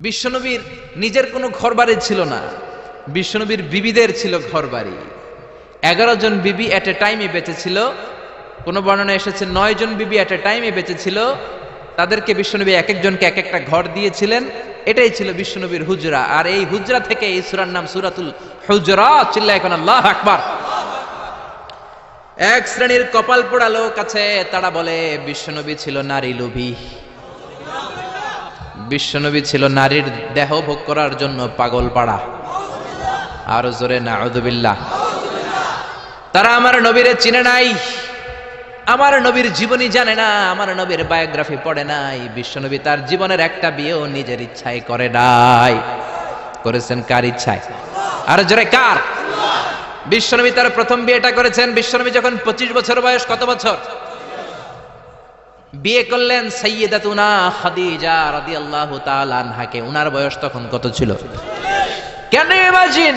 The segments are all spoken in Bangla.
বিশ্বনবীর নিজের কোনো ঘরবাড়ি ছিল না, বিশ্বনবীর বিবিদের ছিল ঘরবাড়ি। 11 জন বিবি এট এ টাইমে বেঁচে ছিল। কোন বর্ণনা এসেছে 9 জন বিবি এট এ টাইমে বেঁচে ছিল। তাদেরকে বিশ্বনবী এক একজনকে এক একটা ঘর দিয়েছিলেন। এটাই ছিল বিশ্বনবীর হুজরা। আর এই হুজরা থেকে এই সূরার নাম সূরাতুল হুজরাত। চিল্লায় এখন আল্লাহু আকবার। এক শ্রেণীর কপাল পোড়া লোক আছে, তারা বলে বিশ্বনবী ছিল নারী লোভী, বিশ্বনবী ছিল নারীর দেহ ভোগ করার জন্য পাগল পাড়া। আরো জোরে নাউযুবিল্লাহ। তারা আমার নবীরে চিনে নাই, আমার নবীর জীবনী জানে না, আমার নবীর বায়োগ্রাফি পড়ে নাই। বিশ্বনবী তার জীবনের একটা বিয়েও নিজের ইচ্ছায় করে নাই। করেছেন কার ইচ্ছায়? আর জোরে কার? বিশ্বনবী তার প্রথম বিয়েটা করেছেন বিশ্বনবী যখন 25 বছর বয়স। কত বছর? বিয়ে করলেন সাইয়্যিদাতুনা খাদিজা রাদিয়াল্লাহু তাআলা আনহাকে। উনার বয়স তখন কত ছিল? Can you imagine?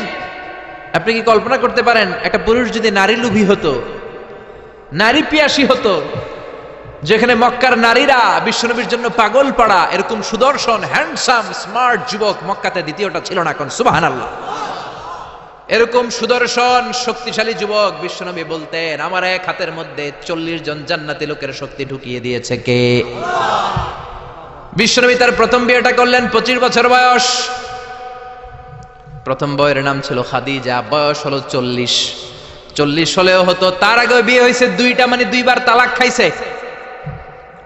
আপনি কি কল্পনা করতে পারেন একটা পুরুষ যদি নারী লোভী হতো, নারী পিয়াসী হতো, যেখানে মক্কার নারীরা বিশ্বনবীর জন্য পাগল পাড়া, এরকম সুদর্শন হ্যান্ডসাম স্মার্ট যুবক মক্কাতে দ্বিতীয়টা ছিল না। কোন সুবহানাল্লাহ। এরকম সুদর্শন শক্তিশালী যুবক বিশ্বনবী বলতেন, আমার এক হাতের মধ্যে 40 জন জান্নাতি লোকের শক্তি ঢুকিয়ে দিয়েছে কে? বিশ্বনবী তার প্রথম বিয়েটা করলেন 25 বছর বয়স। প্রথম বউয়ের নাম ছিল খাদিজা, বয়স হলো 40। 40 হলেও হতো, তার আগে বিয়ে হয়েছে দুইটা, মানে দুইবার তালাক খাইছে,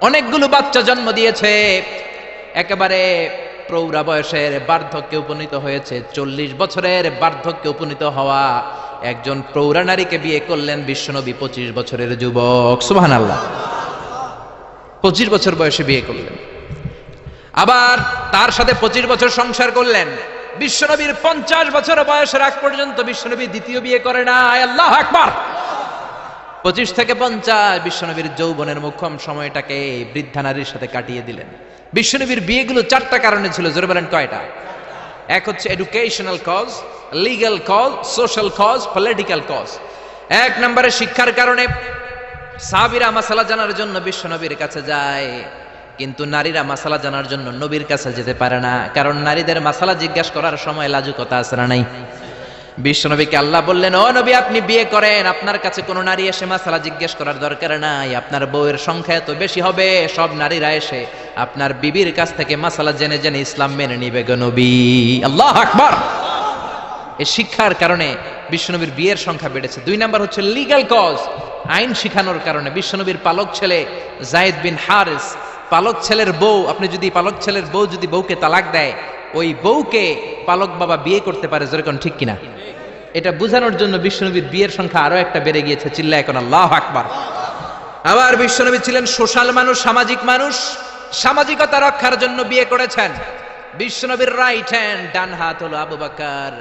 অনেকগুলো বাচ্চা জন্ম দিয়েছে, একেবারে প্রৌঢ়া বয়সের বার্ধক্যে উপনীত হয়েছে। 40 বছরের বার্ধক্যে উপনীত হওয়া একজন প্রৌঢ়া নারীকে বিয়ে করলেন বিশ্বনবী, 25 বছরের যুবক। সুবহানাল্লাহ। 25 বছর বয়সে বিয়ে করলেন, আবার তার সাথে 25 বছর সংসার করলেন। বিশ্বনবীর 50 বছর বয়সের আগ পর্যন্ত বিশ্বনবী দ্বিতীয় বিয়ে করে নাই। আল্লাহু আকবার। 25 থেকে 50 বিশ্বনবীর যৌবনের মোক্ষম সময়টাকে বৃদ্ধা নারীর সাথে কাটিয়ে দিলেন। বিশ্বনবীর বিয়েগুলো 4টা কারণে ছিল। জোরে বলেন কয়টা? এক হচ্ছে educational cause, legal cause, social cause, political cause. এক নম্বরে শিক্ষার কারণে। সাহাবীরা মাসালা জানার জন্য বিশ্বনবীর কাছে যায়, কিন্তু নারীরা মাসালা জানার জন্য নবীর কাছে যেতে পারে না, কারণ নারীদের মাসালা জিজ্ঞাসা করার সময় লাজুকতা আছে না নাই? বিশ্বনবীকে আল্লাহ বললেন, ও নবী আপনি বিয়ে করেন, আপনার কাছে কোনো নারী এসে মাসালা জিজ্ঞেস করার দরকার নাই, আপনার বউয়ের সংখ্যা এত বেশি হবে, সব নারীরা এসে আপনার বিবির কাছ থেকে মাসালা জেনে জেনে ইসলাম মেনে নিবে গো নবী। আল্লাহু আকবার। এই শিক্ষার কারণে বিশ্বনবীর বিয়ের সংখ্যা বেড়েছে। 2 নাম্বার হচ্ছে লিগ্যাল কজ, আইন শিখানোর কারণে। বিশ্বনবীর পালক ছেলে যায়েদ বিন হারিস, পালক ছেলের বউ, আপনি যদি পালক ছেলের বউ যদি বউকে তালাক দেয়, ওই বউকে পালক বাবা বিয়ে করতে পারে। যেরকম ঠিক কিনা? এটা বোঝানোর জন্য বিশ্বনবীর বিয়ের সংখ্যা আরো একটা বেড়ে গিয়েছে। চিল্লায় এখন আল্লাহু আকবার। আবার বিশ্বনবী ছিলেন সোশ্যাল মানুষ, সামাজিক মানুষ। সামাজিকতা রক্ষার জন্য বিয়ে করেছেন। বিশ্বনবীর রাইট হ্যান্ড, ডান হাত হলো আবু বকর।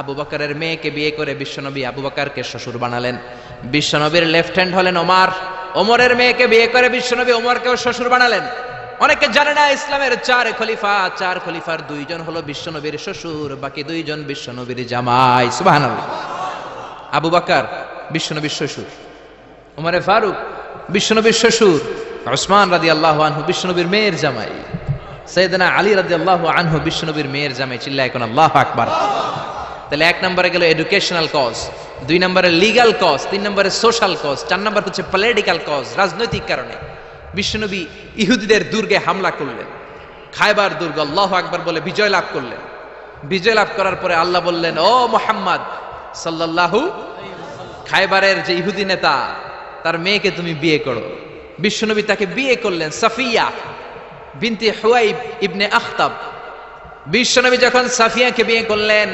আবু বকরের মেয়েকে বিয়ে করে বিশ্বনবী আবু বকরকে শ্বশুর বানালেন। বিশ্বনবীর লেফট হ্যান্ড হলেন ওমর। ওমরের মেয়েকে বিয়ে করে বিশ্বনবী ওমরকেও শ্বশুর বানালেন। অনেকে জানে না ইসলামের 4 খলিফা, 4 খলিফার 2 জন হলো বিশ্বনবীর শ্বশুর, বাকি 2 জন বিশ্বনবীর জামাই। সুবহানাল্লাহ। আবু বকর বিশ্বনবীর শ্বশুর, ওমরে ফারুক বিশ্বনবীর শ্বশুর, উসমান রাদিয়াল্লাহু আনহু বিশ্বনবীর মেয়ের জামাই, সাইয়েদনা আলী রাদিয়াল্লাহু আনহু বিশ্বনবীর মেয়ের জামাই। চিল্লায় এখন আল্লাহু আকবার। তাহলে 1 নম্বরে গেল এডুকেশনাল কজ, 2 নম্বরে লিগ্যাল কজ, 3 নম্বরে সোশ্যাল কজ, 4 নম্বর হচ্ছে পলিটিক্যাল কজ, রাজনৈতিক কারণে। বিশ্বনবী ইহুদিদের দুর্গে হামলা করলেন, খায়বার দুর্গ, আল্লাহু আকবার বলে বিজয় লাভ করলেন। বিজয় লাভ করার পরে আল্লাহ বললেন, ও মুহাম্মদ সাল্লাল্লাহু, খায়বারের যে ইহুদি নেতা তার মেয়েকে তুমি বিয়ে করো। বিশ্বনবী তাকে বিয়ে করলেন, সাফিয়া বিনতে হুয়াইব ইবনে আখতাব। বিশ্বনবী যখন সাফিয়াকে বিয়ে করলেন,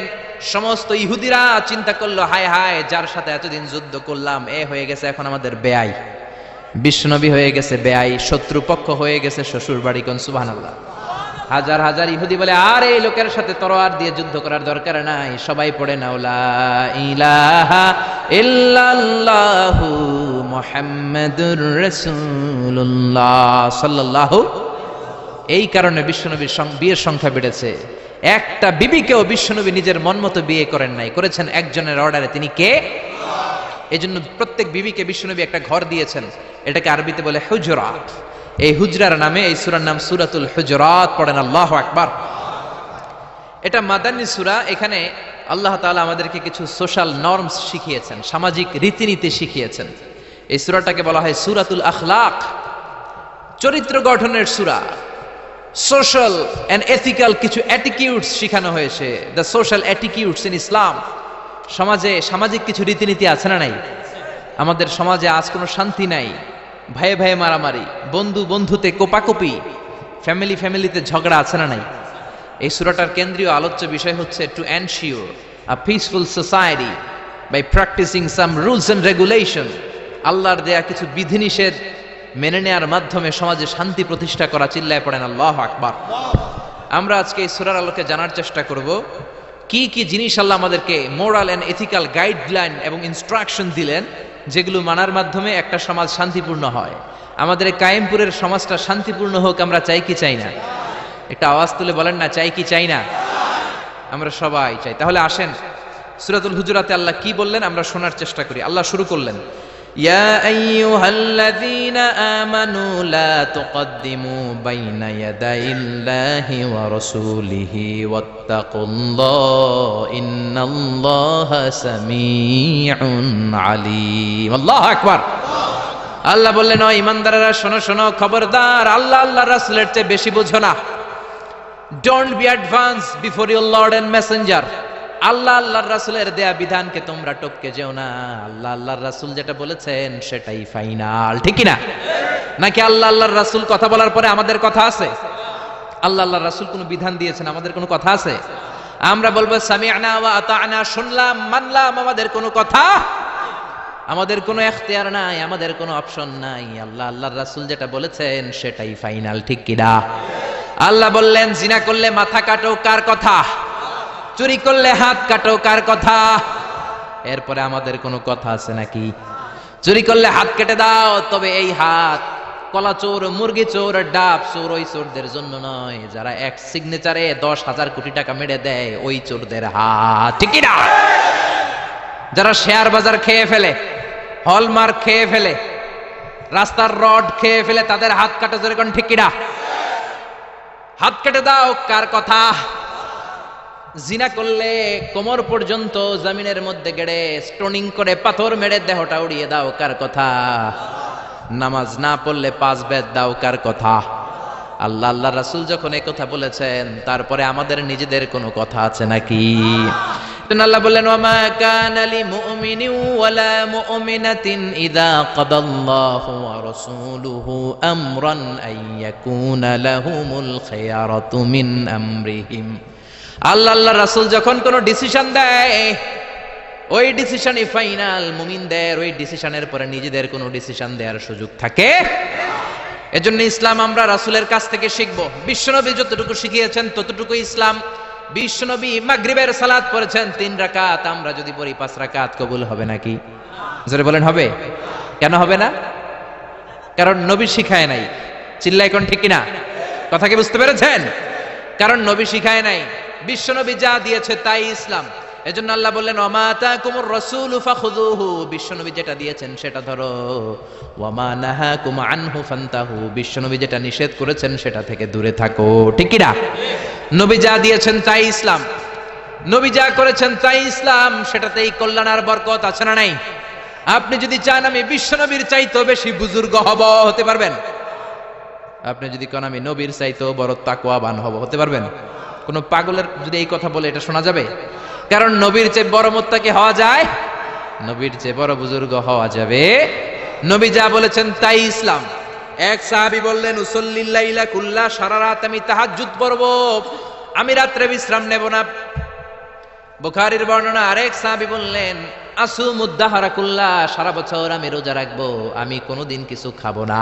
সমস্ত ইহুদিরা চিন্তা করলো, হায় হায়, যার সাথে এতদিন যুদ্ধ করলাম এ হয়ে গেছে এখন আমাদের বেয়াই। বিশ্বনবী হয়ে গেছে বেয়াই, শত্রুপক্ষ হয়ে গেছে শ্বশুর বাড়ি। কোন সুবহানাল্লাহ। হাজার হাজার ইহুদি বলে, আর এই লোকের সাথে তরোয়ার দিয়ে যুদ্ধ করার দরকার নাই, সবাই পড়ে নাও লা ইলাহা ইল্লাল্লাহু মুহাম্মাদুর রাসূলুল্লাহ সাল্লাল্লাহু। এই কারণে বিশ্বনবীর বিয়ের সংখ্যা বেড়েছে। একটা বিবিকেও বিশ্বনবী নিজের মন মতো বিয়ে করেন নাই, করেছেন একজনের অর্ডারে। তিনি কে? এজন্য প্রত্যেক বিবিকে বিশ্বনবী একটা ঘর দিয়েছেন, এটাকে আরবিতে বলে হুজরা। এই হুজরার নামে এই সূরার নাম সূরাতুল হুজরাত। পড়েন আল্লাহু আকবার। এটা মাদানী সূরা। এখানে আল্লাহ তাআলা আমাদেরকে কিছু সোশ্যাল নর্মস শিখিয়েছেন, সামাজিক রীতিনীতি শিখিয়েছেন। এই সূরাটাকে বলা হয় সূরাতুল আখলাক, চরিত্র গঠনের সূরা। সোশ্যাল এন্ড এথিক্যাল কিছু অ্যাটিটিউডস শেখানো হয়েছে, দ্য সোশ্যাল অ্যাটিটিউডস ইন ইসলাম। সমাজে সামাজিক কিছু রীতিনীতি আছে না নাই? আমাদের সমাজে আজ কোনো শান্তি নাই, ভাইয়ে ভাইয়ে মারামারি, বন্ধু বন্ধুতে কোপাকুপি, ফ্যামিলিতে ঝগড়া আছে না নাই? এই সূরাটার কেন্দ্রীয় আলোচ্য বিষয় হচ্ছে to ensure a peaceful society by practicing some rules and regulation. আল্লাহর দেয়া কিছু বিধিনিষেধ মেনে নেওয়ার মাধ্যমে সমাজে শান্তি প্রতিষ্ঠা করা। চিল্লায় পড়েন আল্লাহু আকবার। আমরা আজকে এই সূরার আলোকে জানার চেষ্টা করব কি কি জিনিস আল্লাহ আমাদেরকে মোরাল এন্ড এথিক্যাল গাইডলাইন এবং ইনস্ট্রাকশন দিলেন, যেগুলো মানার মাধ্যমে একটা সমাজ শান্তিপূর্ণ হয়। আমাদের এই কায়েমপুরের সমাজটা শান্তিপূর্ণ হোক, আমরা চাই কি চাই না? একটা আওয়াজ তুলে বলেন না, চাই কি চাই না? আমরা সবাই চাই। তাহলে আসেন সূরাতুল হুজুরাতে আল্লাহ কি বললেন আমরা শোনার চেষ্টা করি। আল্লাহ শুরু করলেন, ইয়া আইয়ুহাল্লাযীনা আমানু লা তুকদ্দিমু বাইনা ইয়াদাইল্লাহি ওয়া রাসূলিহি ওয়াত্তাকুল্লাহ ইন্নাল্লাহা সামিউন আলীম। আল্লাহু আকবার। আল্লাহ বললেন, ও ঈমানদারেরা শোনো শোনো, খবরদার আল্লাহ আল্লাহর রাসূলের চেয়ে বেশি বুঝো না। Don't be advance before your lord and messenger. আল্লাহ আল্লাহর রাসূলের দেয়া বিধানকে তোমরা টপকে যেও না। আল্লাহ আল্লাহর রাসূল যেটা বলেছেন সেটাই ফাইনাল, ঠিক কি না? নাকি আল্লাহ আল্লাহর রাসূল কথা বলার পরে আমাদের কথা আছে? আল্লাহ আল্লাহর রাসূল কোনো বিধান দিয়েছেন, আমাদের কোনো কথা আছে? আমরা বলবো সামি'না ওয়া আতা'না, শুনলাম মানলাম, আমাদের কোনো কথা, আমাদের কোনো এখতিয়ার নাই, আমাদের কোনো অপশন নাই। আল্লাহ আল্লাহর রাসূল যেটা বলেছেন সেটাই ফাইনাল, ঠিক কি না? আল্লাহ বললেন, জিনা করলে মাথা কাটো, কার কথা? চুরি করলে হাত কাটো, কার কথা? এরপরে আমাদের কোনো কথা আছে নাকি? চুরি করলে হাত কেটে দাও, তবে এই হাত কলা চোর, মুরগি চোর, ডাব চোর, ওই চোরদের জন্য নয়, যারা এক সিগনেচারে 10,000 কোটি টাকা মেরে দেয়, ওই চোরদের হাত, ঠিক না? যারা শেয়ার বাজার খেয়ে ফেলে, হলমার্ক খেয়ে ফেলে, রাস্তার রড খেয়ে ফেলে, তাদের হাত কাটা, জোরে কোন ঠিক কিনা? হাত কেটে দাও, কার কথা? জিনা করলে কোমর পর্যন্ত জমিনের মধ্যে গেড়ে স্টোনিং করে পাথর মেরে দেহটা উড়িয়ে দাও, কার কথা? নামাজ না পড়লে 5 বেদ দাও, কার কথা? আল্লাহ আল্লাহ রাসূল যখন এই কথা বলেছেন, তারপরে আমাদের নিজেদের কোনো কথা আছে নাকি? আল্লাহ বললেন, ওয়ামা কানা লিমুমিনিন ওয়ালা মুমিনাতিন ইযা কাদাল্লাহু ওয়া রাসূলুহু আমরান আইয়াকুনা লাহুমুল খিয়ারাতু মিন আমরিহিম। আল্লাহ আল্লাহ রাসূল যখন কোনো ডিসিশন দেয়, ওই ডিসিশনই ফাইনাল। মুমিনদের ওই ডিসিশনের পরে নিজেদের কোনো ডিসিশন দেওয়ার সুযোগ থাকে? এজন্য ইসলাম আমরা রাসূলের কাছ থেকে শিখব। বিশ্বনবী যতটুকু শিখিয়েছেন ততটুকু ইসলাম। বিশ্বনবী মাগরিবের সালাত পড়েছেন 3 রাকাত, আমরা যদি পড়ি 5 রাকাত, কবুল হবে নাকি? জোরে বলেন হবে? কেন হবে না? কারণ নবী শিখায় নাই। চিল্লাই কোন ঠিক কিনা? কথা কি বুঝতে পেরেছেন? কারণ নবী শিখায় নাই, বিশ্বনবী যা দিয়েছে তাই ইসলাম। এজন্য আল্লাহ বললেন, ওমা আতাকুমুর রাসূলু ফাখুযুহু, বিশ্বনবী যেটা দিয়েছেন সেটা ধরো, ওয়ামা নাহাকুম আনহু ফান্তাহু, বিশ্বনবী যেটা নিষেধ করেছেন সেটা থেকে দূরে থাকো, ঠিক কি না? নবী যা দিয়েছেন তাই ইসলাম, নবী যা করেছেন তাই ইসলাম, সেটাতেই কল্যাণ আর বরকত আছে না নাই? আপনি যদি চান আমি বিশ্বনবীর চাইতেও বেশি বুজুর্গ হব, হতে পারবেন? আপনি যদি কোন আমি নবীর চাইতেও বড় তাকওয়াবান হব, হতে পারবেন? কোন পাগলের যদি এই কথা বলে এটা শোনা যাবে? কারণ নবীর চেয়ে বড় মুত্তাকি হওয়া যায়, নবীর চেয়ে বড় বুজুর্গ হওয়া যাবে। নবী যা বলেছেন তাই ইসলাম। এক সাহাবী বললেন, উসল্লিল লাইলা কুল্লা, সারা রাত আমি তাহাজ্জুদ পড়ব, আমি রাত্রে বিশ্রাম নেব না। বুখারীর বর্ণনা। আরেক সাহাবী বললেন, আসুমুদ দাহরা কুল্লা, সারা বছর আমি রোজা রাখবো, আমি কোনোদিন কিছু খাবো না।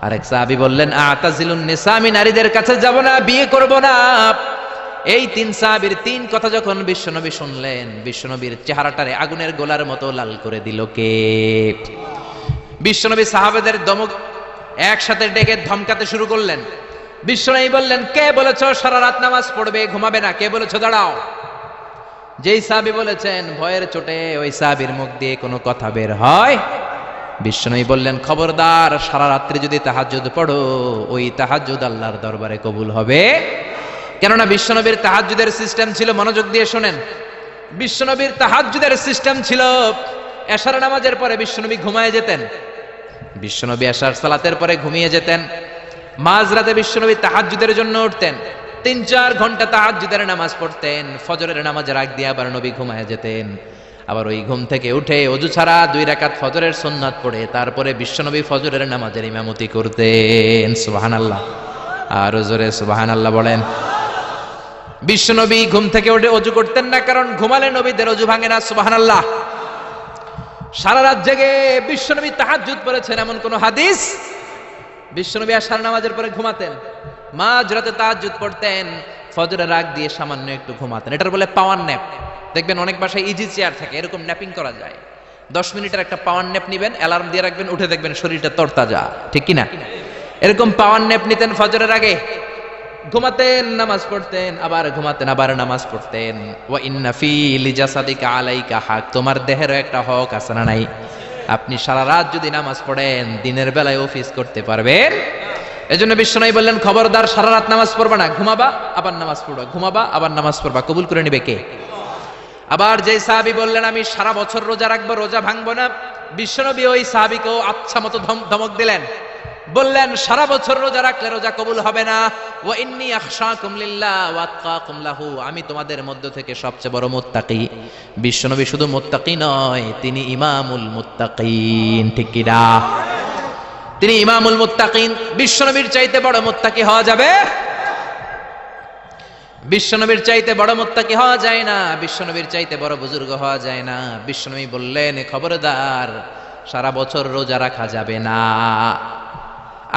আরেক সাহাবী বললেন, আতাজিলুন নিসা, আমি নারীদের কাছে যাব না, বিয়ে করব না। এই 3 সাহাবীর 3 কথা যখন বিশ্বনবী শুনলেন, বিশ্বনবীর চেহারাটারে আগুনের গোলার মতো লাল করে দিল কে? বিশ্বনবী সাহাবাদের দমক একসাথে ডেকে ধমকাতে শুরু করলেন। বিশ্বনবী বললেন, কে বলেছো সারা রাত নামাজ পড়বে, ঘুমাবে না? কে বলেছো দাঁড়াও? যেই সাহাবী বলেছেন, ভয়ের চোটে ওই সাহাবীর মুখ দিয়ে কোনো কথা বের হয়। বিশ্বনবী বললেন, খবরদার, সারা রাত্রি যদি তাহাজ্জুদ পড়ো, ওই তাহাজ্জুদ আল্লাহর দরবারে কবুল হবে কেননা বিশ্বনবীর তাহাজ্জুদের সিস্টেম ছিল, মনোযোগ দিয়ে শোনেন, বিশ্বনবীর তাহাজ্জুদের সিস্টেম ছিল এশার নামাজের পরে বিশ্বনবী ঘুমায় যেতেন। বিশ্বনবী এশার সালাতের পরে ঘুমিয়ে যেতেন। মাঝরাতে বিশ্বনবী তাহাজ্জুদের জন্য উঠতেন, 3-4 ঘন্টা তাহাজ্জুদের নামাজ পড়তেন। ফজরের নামাজের আগ দিয়ে আবার নবী ঘুমায় যেতেন। আবার ওই ঘুম থেকে উঠে অজু ছাড়া 2 রাকাত ফজরের সুন্নাত পড়ে তারপরে বিশ্বনবী ফজরের নামাজের ইমামতি করতেন। সুবহানাল্লাহ, আর জোরে সুবহানাল্লাহ বলেন। বিশ্বনবী ঘুম থেকে উঠে অজু করতেন না, কারণ ঘুমালে নবীদের অজু ভাঙে না। সুবহানাল্লাহ। সারা রাত জেগে বিশ্বনবী তাহাজ্জুদ পড়েছেন এমন কোন হাদিস? বিশ্বনবী আশার নামাজের পরে ঘুমাতেন, মাঝরাতে তাহাজ্জুদ পড়তেন, ফজরের আগ দিয়ে সামান্য একটু ঘুমাতেন। এটার বলে পাওয়ার ন্যাপ। দেখবেন অনেক বাসায় ইজি চেয়ার থাকে, এরকম ন্যাপিং করা যায়। 10 মিনিটের একটা পাওয়ার ন্যাপ নিবেন, অ্যালার্ম দিয়ে রাখবেন, উঠে দেখবেন শরীরটা তরতাজা, ঠিক কিনা? এরকম পাওয়ার ন্যাপ নিতেন ফজরের আগে, ঘুমাতেন, নামাজ পড়তেন, আবার ঘুমাতেন, আবার নামাজ পড়তেন। ওয়া ইন্না ফি লিজাসাদিকা আলাইকা হক, তোমার দেহেরও একটা হক আছে না নাই? আপনি সারা রাত যদি নামাজ পড়েন দিনের বেলায় অফিস করতে পারবেন। এজন্য বিশ্বনবী বললেন, খবরদার সারা রাত নামাজ পড়বা না, ঘুমাবা আবার নামাজ পড়বা, ঘুমাবা আবার নামাজ পড়বা, কবুল করে নিবে কে? আবার যে সাহাবী বললেন আমি সারা বছর রোজা রাখবো, রোজা ভাঙবো না, বিশ্বনবী ওই সাহাবীকেও আচ্ছা মতো ধমক দিলেন, বললেন সারা বছর রোজা রাখলে রোজা কবুল হবে না। ওয়া ইন্নী আখশাকুম লিল্লাহ ওয়া আতকাকুম লাহু, আমি তোমাদের মধ্য থেকে সবচেয়ে বড় মুত্তাকি। বিশ্বনবী শুধু মুত্তাকি নয়, তিনি ইমামুল মুত্তাকিন, ঠিক কি না? তিনি ইমামুল মুত্তাকিন। বিশ্বনবীর চাইতে বড় মুত্তাকি হওয়া যাবে? বিশ্বনবীর চাইতে বড় মুত্তাকি হওয়া যায় না, বিশ্বনবীর চাইতে বড় বুজুর্গ হওয়া যায় না। বিশ্বনবী বললেন, খবরদার সারা বছর রোজা রাখা যাবে না।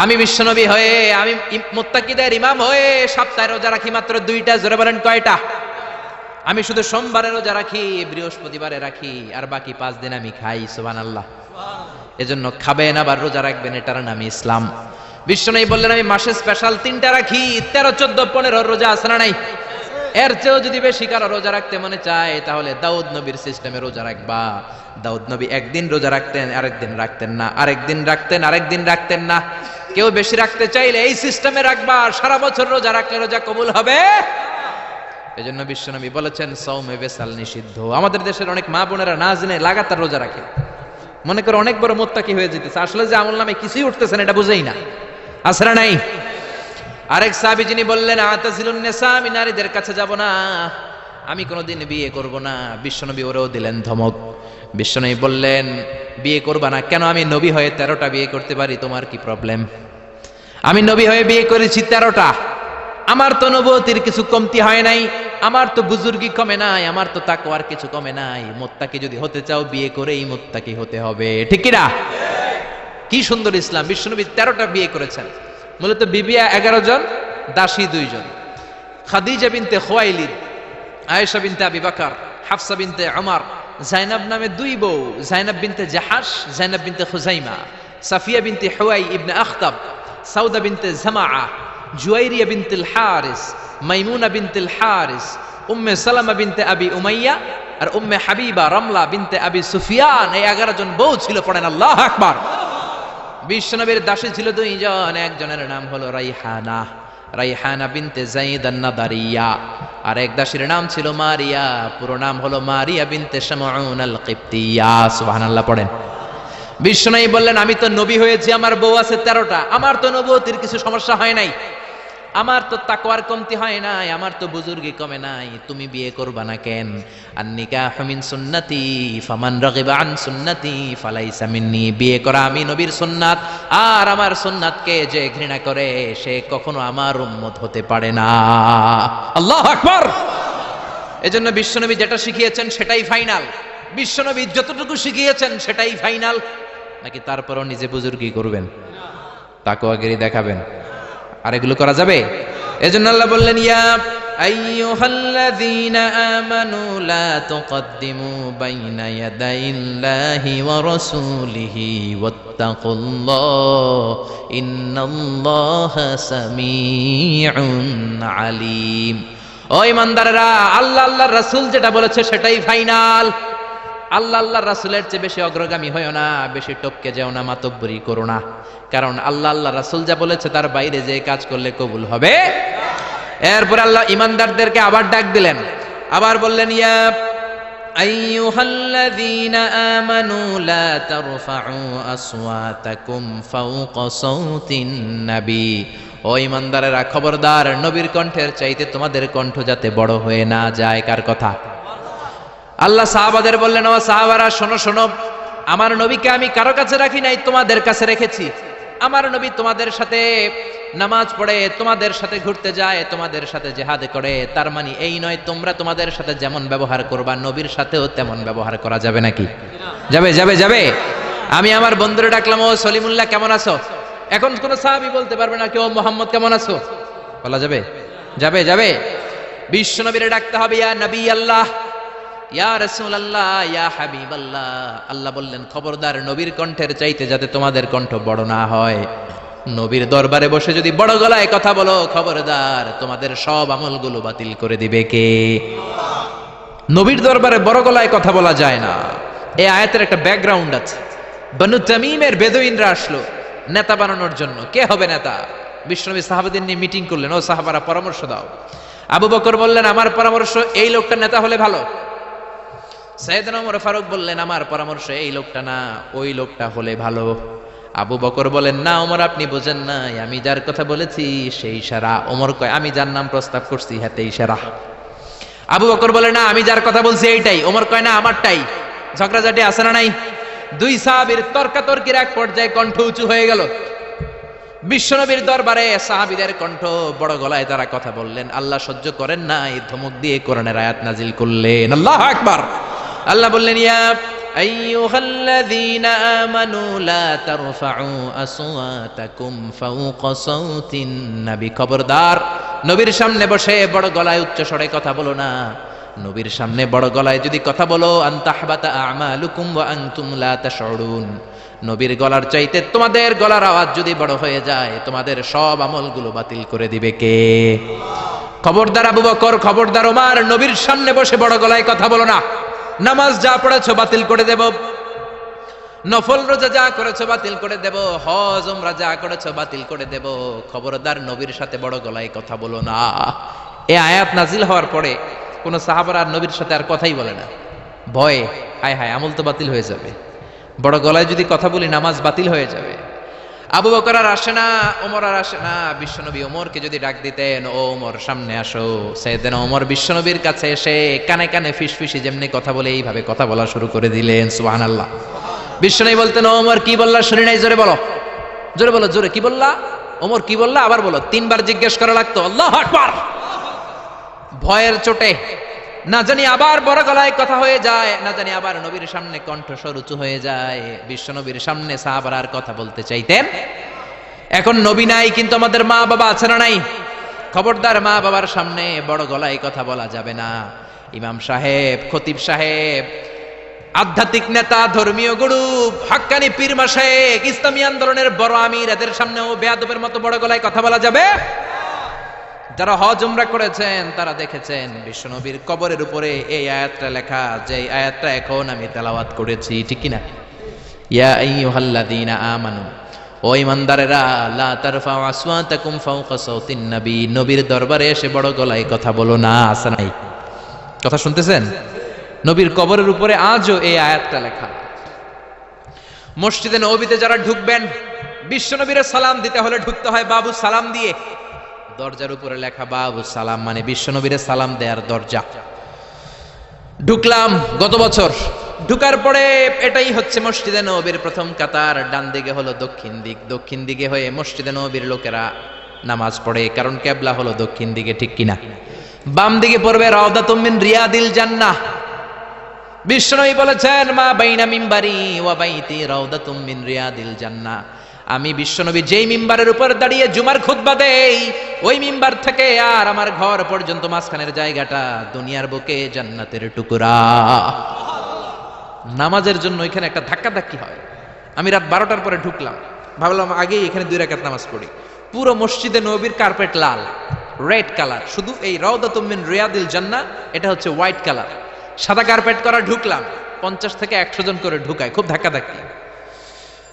আমি বিশ্বনবী হয়ে, আমি মুত্তাকিদের ইমাম হয়ে সপ্তাহে রোজা রাখি মাত্র 2টা। জোরে বলেন কয়টা? আমি শুধু সোমবারে রোজা রাখি, বৃহস্পতিবারে রাখি, আর বাকি 5 দিন আমি খাই। সুবহানাল্লাহ। এজন্য খাবেন আবার রোজা রাখবেন, এটার নাম ইসলাম। বিশ্বনবী বললেন, আমি মাসে স্পেশাল 3টা রাখি, 13, 14, 15 রোজা আছে না নাই? এর চেয়েও যদি বেশি কারো রোজা রাখতে মনে চায় তাহলে দাউদ নবীর সিস্টেমে রোজা রাখবা। দাউদ নবী একদিন রোজা রাখতেন, আরেকদিন রাখতেন না, আরেকদিন রাখতেন, আরেকদিন রাখতেন না। কেউ বেশি রাখতে চাইলে এই সিস্টেমে রাখবা, আর সারা বছর রোজা রাখলে রোজা কবুল হবে। এজন্য বিশ্বনবী বলেছেন সাওমে বেসাল নিষিদ্ধ। আমাদের দেশের অনেক মা বোনেরা না জেনে লাগাতার রোজা রাখে, মনে করে অনেক বড় মুত্তাকি হয়ে যেতেছে, আসলে যে আমল নামে কিছুই উঠতেছে না এটা বুঝেই না। আসরা নাই? আরেক সাহাবী যিনি বললেন, আতাজিলুন নিসা, আমি নারীদের কাছে যাব না, আমি কোনোদিন বিয়ে করব না। বিশ্বনবী ওরেও দিলেন ধমক। বিশ্বনবী বললেন, বিয়ে করবা না কেন? আমি নবী হয়ে 13টা বিয়ে করতে পারি, তোমার কি প্রবলেম? আমি নবী হয়ে বিয়ে করেছি 13টা, আমার তো নবুয়তির কিছু কমতি হয় নাই, আমার তো বুজুর্গি কমে নাই, আমার তো তাকওয়ার কিছু কমে নাই। মুত্তাকি যদি হতে চাও বিয়ে করেই মুত্তাকি হতে হবে, ঠিক কি না? কি সুন্দর ইসলাম! বিশ্বনবী 13টা বিয়ে করেছেন। মূলত বিবিয়া 11 জন, দাসী 2 জন। খাদিজা বিনতে খুয়াইলিদ, আয়েশা বিনতে আবি বকর, হাফসা বিনতে উমর, জাইনাব নামে 2 বউ, জাইনাব বিনতে জাহাশ, জাইনাব বিনতে খুজাইমা, সাফিয়া বিনতে হুয়াই ইবনে আখতাব, সাউদা বিনতে জামাআ, জুয়াইরিয়া বিনতুল হারিস, মাইমুনা বিনতুল হারিস, উম্মে সালামা বিনতে আবি উমাইয়া, আর উম্মে হাবিবা রমলা বিনতে আবি সুফিয়ান। এই 11 জন বউ ছিল। পড়েন আল্লাহু আকবার। বিশ্বনবীর দাসী ছিল 2 জন, একজনের নাম হলো রাইহানা, রাইহানা বিনতে যায়েদ আন-নাদারিয়া, আর এক দাসীর নাম ছিল মারিয়া, পুরো নাম হলো মারিয়া বিনতে শামউন আল-কিবতিয়া। সুবহানাল্লাহ পড়েন। বিশ্বনবী বললেন, আমি তো নবী হয়েছি, আমার বউ আছে 13টা, আমার তো নবুয়তির কিছু সমস্যা হয় নাই, আমার তো তাকওয়ার কমতি হয় নাই, আমার তো বুজুর্গি কমে নাই, তুমি বিয়ে করবা না কেন? আন-নিকাহু মিন সুন্নতি ফামান রাগিবা আন সুন্নতি ফালাইসা মিন্নি। বিয়ে করা আমি নবীর সুন্নাত, আর আমার সুন্নাতকে যে ঘৃণা করে সে কখনো আমার উম্মত হতে পারে না। আল্লাহু আকবার। এজন্য বিশ্বনবী যেটা শিখিয়েছেন সেটাই ফাইনাল। বিশ্বনবী যতটুকু শিখিয়েছেন সেটাই ফাইনাল। নাকি তারপরও নিজে বুজুর্গি করবেন, তাকওয়াগিরি দেখাবেন, আর এগুলো করা যাবে? এজন্য আল্লাহ বললেন, ইয়া আইয়ুহাল্লাযীনা আমানু লা তুকদ্দিমু বাইনা ইয়াদাইল্লাহি ওয়া রাসূলিহি ওয়াত্তাকুল্লাহ ইন্নাল্লাহা সামিউন আলীম। ও ঈমানদারেরা, আল্লাহ আল্লাহর রাসূল যেটা বলেছে সেটাই ফাইনাল। আল্লাহ আল্লাহর রাসূলের চেয়ে বেশি অগ্রগামী হয়ো না, বেশি টপকে যেও না, মাতব্বরি করো না। কারণ আল্লাহ আল্লাহ রাসূল যা বলেছে তার বাইরে যে কাজ করলে কবুল হবে। এরপর আল্লাহ ইমানদারদেরকে আবার ডাক দিলেন, আবার বললেন ইয়া আইয়ুহাল্লাযীনা আমানু লা তারফাউ আসওয়াতাকুম ফাওকা সাওতিন নবী, ও ইমানদারেরা খবরদার, নবীর কণ্ঠের চাইতে তোমাদের কণ্ঠ যাতে বড় হয়ে না যায়। কার কথা? আল্লাহ সাহাবাদের বললেন, ও সাহাবারা শোনো শোনো, আমার নবীকে আমি কারো কাছে রাখি নাই, তোমাদের কাছে রেখেছি। আমার নবী তোমাদের সাথে নামাজ পড়ে, তোমাদের সাথে ঘুরতে যায়, তোমাদের সাথে জিহাদ করে। তার মানে এই নয় তোমরা তোমাদের সাথে যেমন ব্যবহার করবা নবীর সাথেও তেমন ব্যবহার করা যাবে নাকি? যাবে যাবে যাবে। আমি আমার বন্ধুরে ডাকলাম, ও সলিমুল্লাহ কেমন আছো? এখন কোন সাহাবী বলতে পারবে না, কেউ মোহাম্মদ কেমন আছো বলা যাবে? যাবে যাবে। বিশ্ব নবীরে ডাকতে হবে, ইয়া নবী আল্লাহ, ইয়া রাসূলুল্লাহ, ইয়া হাবিবাল্লাহ। আল্লাহ বললেন খবরদার, নবীর কণ্ঠের চাইতে যাতে তোমাদের কণ্ঠ বড় না হয়। নবীর দরবারে বসে যদি বড় গলায় কথা বলো, খবরদার তোমাদের সব আমলগুলো বাতিল করে দিবে কে? নবীর দরবারে বড় গলায় কথা বলা যায় না। এই আয়াতের একটা ব্যাকগ্রাউন্ড আছে। বনু তামিমের বেদুইনরা আসলো নেতা বানানোর জন্য। কে হবে নেতা? বিশ্বনবী সাহাবাদের নিয়ে মিটিং করলেন, ও সাহাবারা পরামর্শ দাও। আবু বকর বললেন, আমার পরামর্শ এই লোকটা নেতা হলে ভালো। সাইয়েদনা ওমর ফারুক বললেন, আমার পরামর্শ এই লোকটা না, ওই লোকটা হলে ভালো। আবু বকর বলেন, না ওমর আপনি বোঝেন নাই, আমি যার কথা বলেছি সেই সারা। ওমর কয়, আমি যার নাম প্রস্তাব করছি হাতেই সারা। আবু বকর বলে, না আমি যার কথা বলছি এইটাই। ওমর কয়, না আমারটাই। ঝগড়াঝাটি আছে না নাই? দুই সাহাবীর তর্কাতর্কির এক পর্যায়ে কণ্ঠ উঁচু হয়ে গেল। বিশ্বনবীর দরবারে সাহাবীদের কণ্ঠ বড় গলায় তারা কথা বললেন। আল্লাহ সহ্য করেন নাই, ধমক দিয়ে কোরআনের আয়াত নাজিল করলেন। আল্লাহু আকবার। আল্লাহ বললেন, ইয়া আইয়ুহাল্লাযীনা আমানু লা তারফাউ আসওয়াতাকুম ফাওকা সাওতিন নবী, খবরদার নবীর সামনে বসে বড় গলায় উচ্চ স্বরে কথা বলো না। নবীর সামনে বড় গলায় যদি কথা বলো, আনতাহবাতা আমালুকুম ওয়া আনতুম লা তাশউরুন, নবীর গলার চাইতে তোমাদের গলার আওয়াজ যদি বড় হয়ে যায়, তোমাদের সব আমলগুলো বাতিল করে দিবে কে? খবরদার আবু বকর, খবরদার ওমর, নবীর সামনে বসে বড় গলায় কথা বলো না। নামাজ যা পড়েছো বাতিল করে দেব, নফল রোজা যা করেছো বাতিল করে দেব, হজ উমরা যা করেছো বাতিল করে দেব। খবরদার নবীর সাথে বড় গলায় কথা বলো না। এই আয়াত নাজিল হওয়ার পরে কোন সাহাবারা আর নবীর সাথে আর কথাই বলে না, ভয়ে। হায় হায়, আমল তো বাতিল হয়ে যাবে, বড় গলায় যদি কথা বলি নামাজ বাতিল হয়ে যাবে। আবু বকর আর আসে না, ওমর আর আসে না। বিশ্বনবী ওমরকে যদি ডাক দিতেন, ও ওমর সামনে আসো, সাইয়েদনা ওমর বিশ্বনবীর কাছে এসে কানে কানে ফিসফিসি যেমনি কথা বলে এইভাবে কথা বলা শুরু করে দিলেন। সুবহানাল্লাহ। বিশ্বনবী বলতেন, ও ওমর কি বললা শুনি নাই, জোরে বলো, জোরে বলো, জোরে কি বললা? ওমর কি বললা আবার বলো। তিনবার জিজ্ঞেস করা লাগতো। আল্লাহু আকবার। ভয়ের চোটে না জানি আবার বড় গলায় কথা হয়ে যায়, না জানি আবার নবীর সামনে কণ্ঠস্বর উঁচু হয়ে যায়। বিশ্ব নবীর সামনে সাহাবারা আর কথা বলতে চাইতেন। এখন নবী নাই, কিন্তু আমাদের মা বাবা আছে না নাই? খবরদার মা বাবার সামনে বড় গলায় কথা বলা যাবে না। ইমাম সাহেব, খতিব সাহেব, আধ্যাত্মিক নেতা, ধর্মীয় গুরু, হাক্কানি পীর মাশায়েখ, ইসলামী আন্দোলনের বড় আমির, এদের সামনেও বেয়াদবের মতো বড় গলায় কথা বলা যাবে? যারা হজ উমরা করেছেন তারা দেখেছেন বিশ্বনবীর কবরের উপরে এই আয়াতটা লেখা, যে আয়াতটা এখন আমি তেলাওয়াত করেছি, ঠিক কি না? ইয়া আইয়ুহাল্লাযীনা আমানু, ও ঈমানদারেরা, লা তারফাউ আসওয়াতাকুম ফাওকা সাওতিন নবী, নবীর দরবারে এসে বড় গলায় কথা বলো না। আছে নাই? কথা শুনতেছেন? নবীর কবরের উপরে আজও এই আয়াতটা লেখা। মসজিদে নববীতে যারা ঢুকবেন, বিশ্বনবীর সালাম দিতে হলে ঢুকতে হয় বাবু সালাম দিয়ে। দরজার উপরে লেখা বাবু সালাম, মানে বিশ্বনবীর সালাম দেয়ার দরজা। ঢুকলাম গত বছর, ঢুকার পরে এটাই হচ্ছে মসজিদে নববীর প্রথম কাতার। ডান দিকে হলো দক্ষিণ দিক, দক্ষিণ দিকে হয়ে মসজিদে নববীর লোকেরা নামাজ পড়ে, কারণ কেবলা হলো দক্ষিণ দিকে, ঠিক কিনা? বাম দিকে পড়বে রাউদাতুম মিন রিয়াদিল জান্নাহ। বিশ্বনবী বলেছেন, মা বাইনা মিম্বারি ওয়া বাইতি রাউদাতুম মিন রিয়াদিল জান্নাহ, আমি বিশ্বনবী যেই মিম্বারের উপর দাঁড়িয়ে জুমার খুতবা দেই, ওই মিম্বার থেকে আর আমার ঘর পর্যন্ত মাঝখানের জায়গাটা দুনিয়ার বুকে জান্নাতের টুকরা। নামাজের জন্য এখানে একটা ধাক্কাধাক্কি হয়। আমি রাত 12টার পরে ঢুকলাম, ভাবলাম আগেই এখানে 2 রাকাত নামাজ পড়ি। পুরো মসজিদে নববীর কার্পেট লাল, রেড কালার, শুধু এই রাউদাতুম মিন রিয়াদিল জান্নাহ এটা হচ্ছে হোয়াইট কালার, সাদা কার্পেট করা। ঢুকলাম, 50 থেকে 100 জন করে ঢুকায়, খুব ধাক্কাধাক্কি।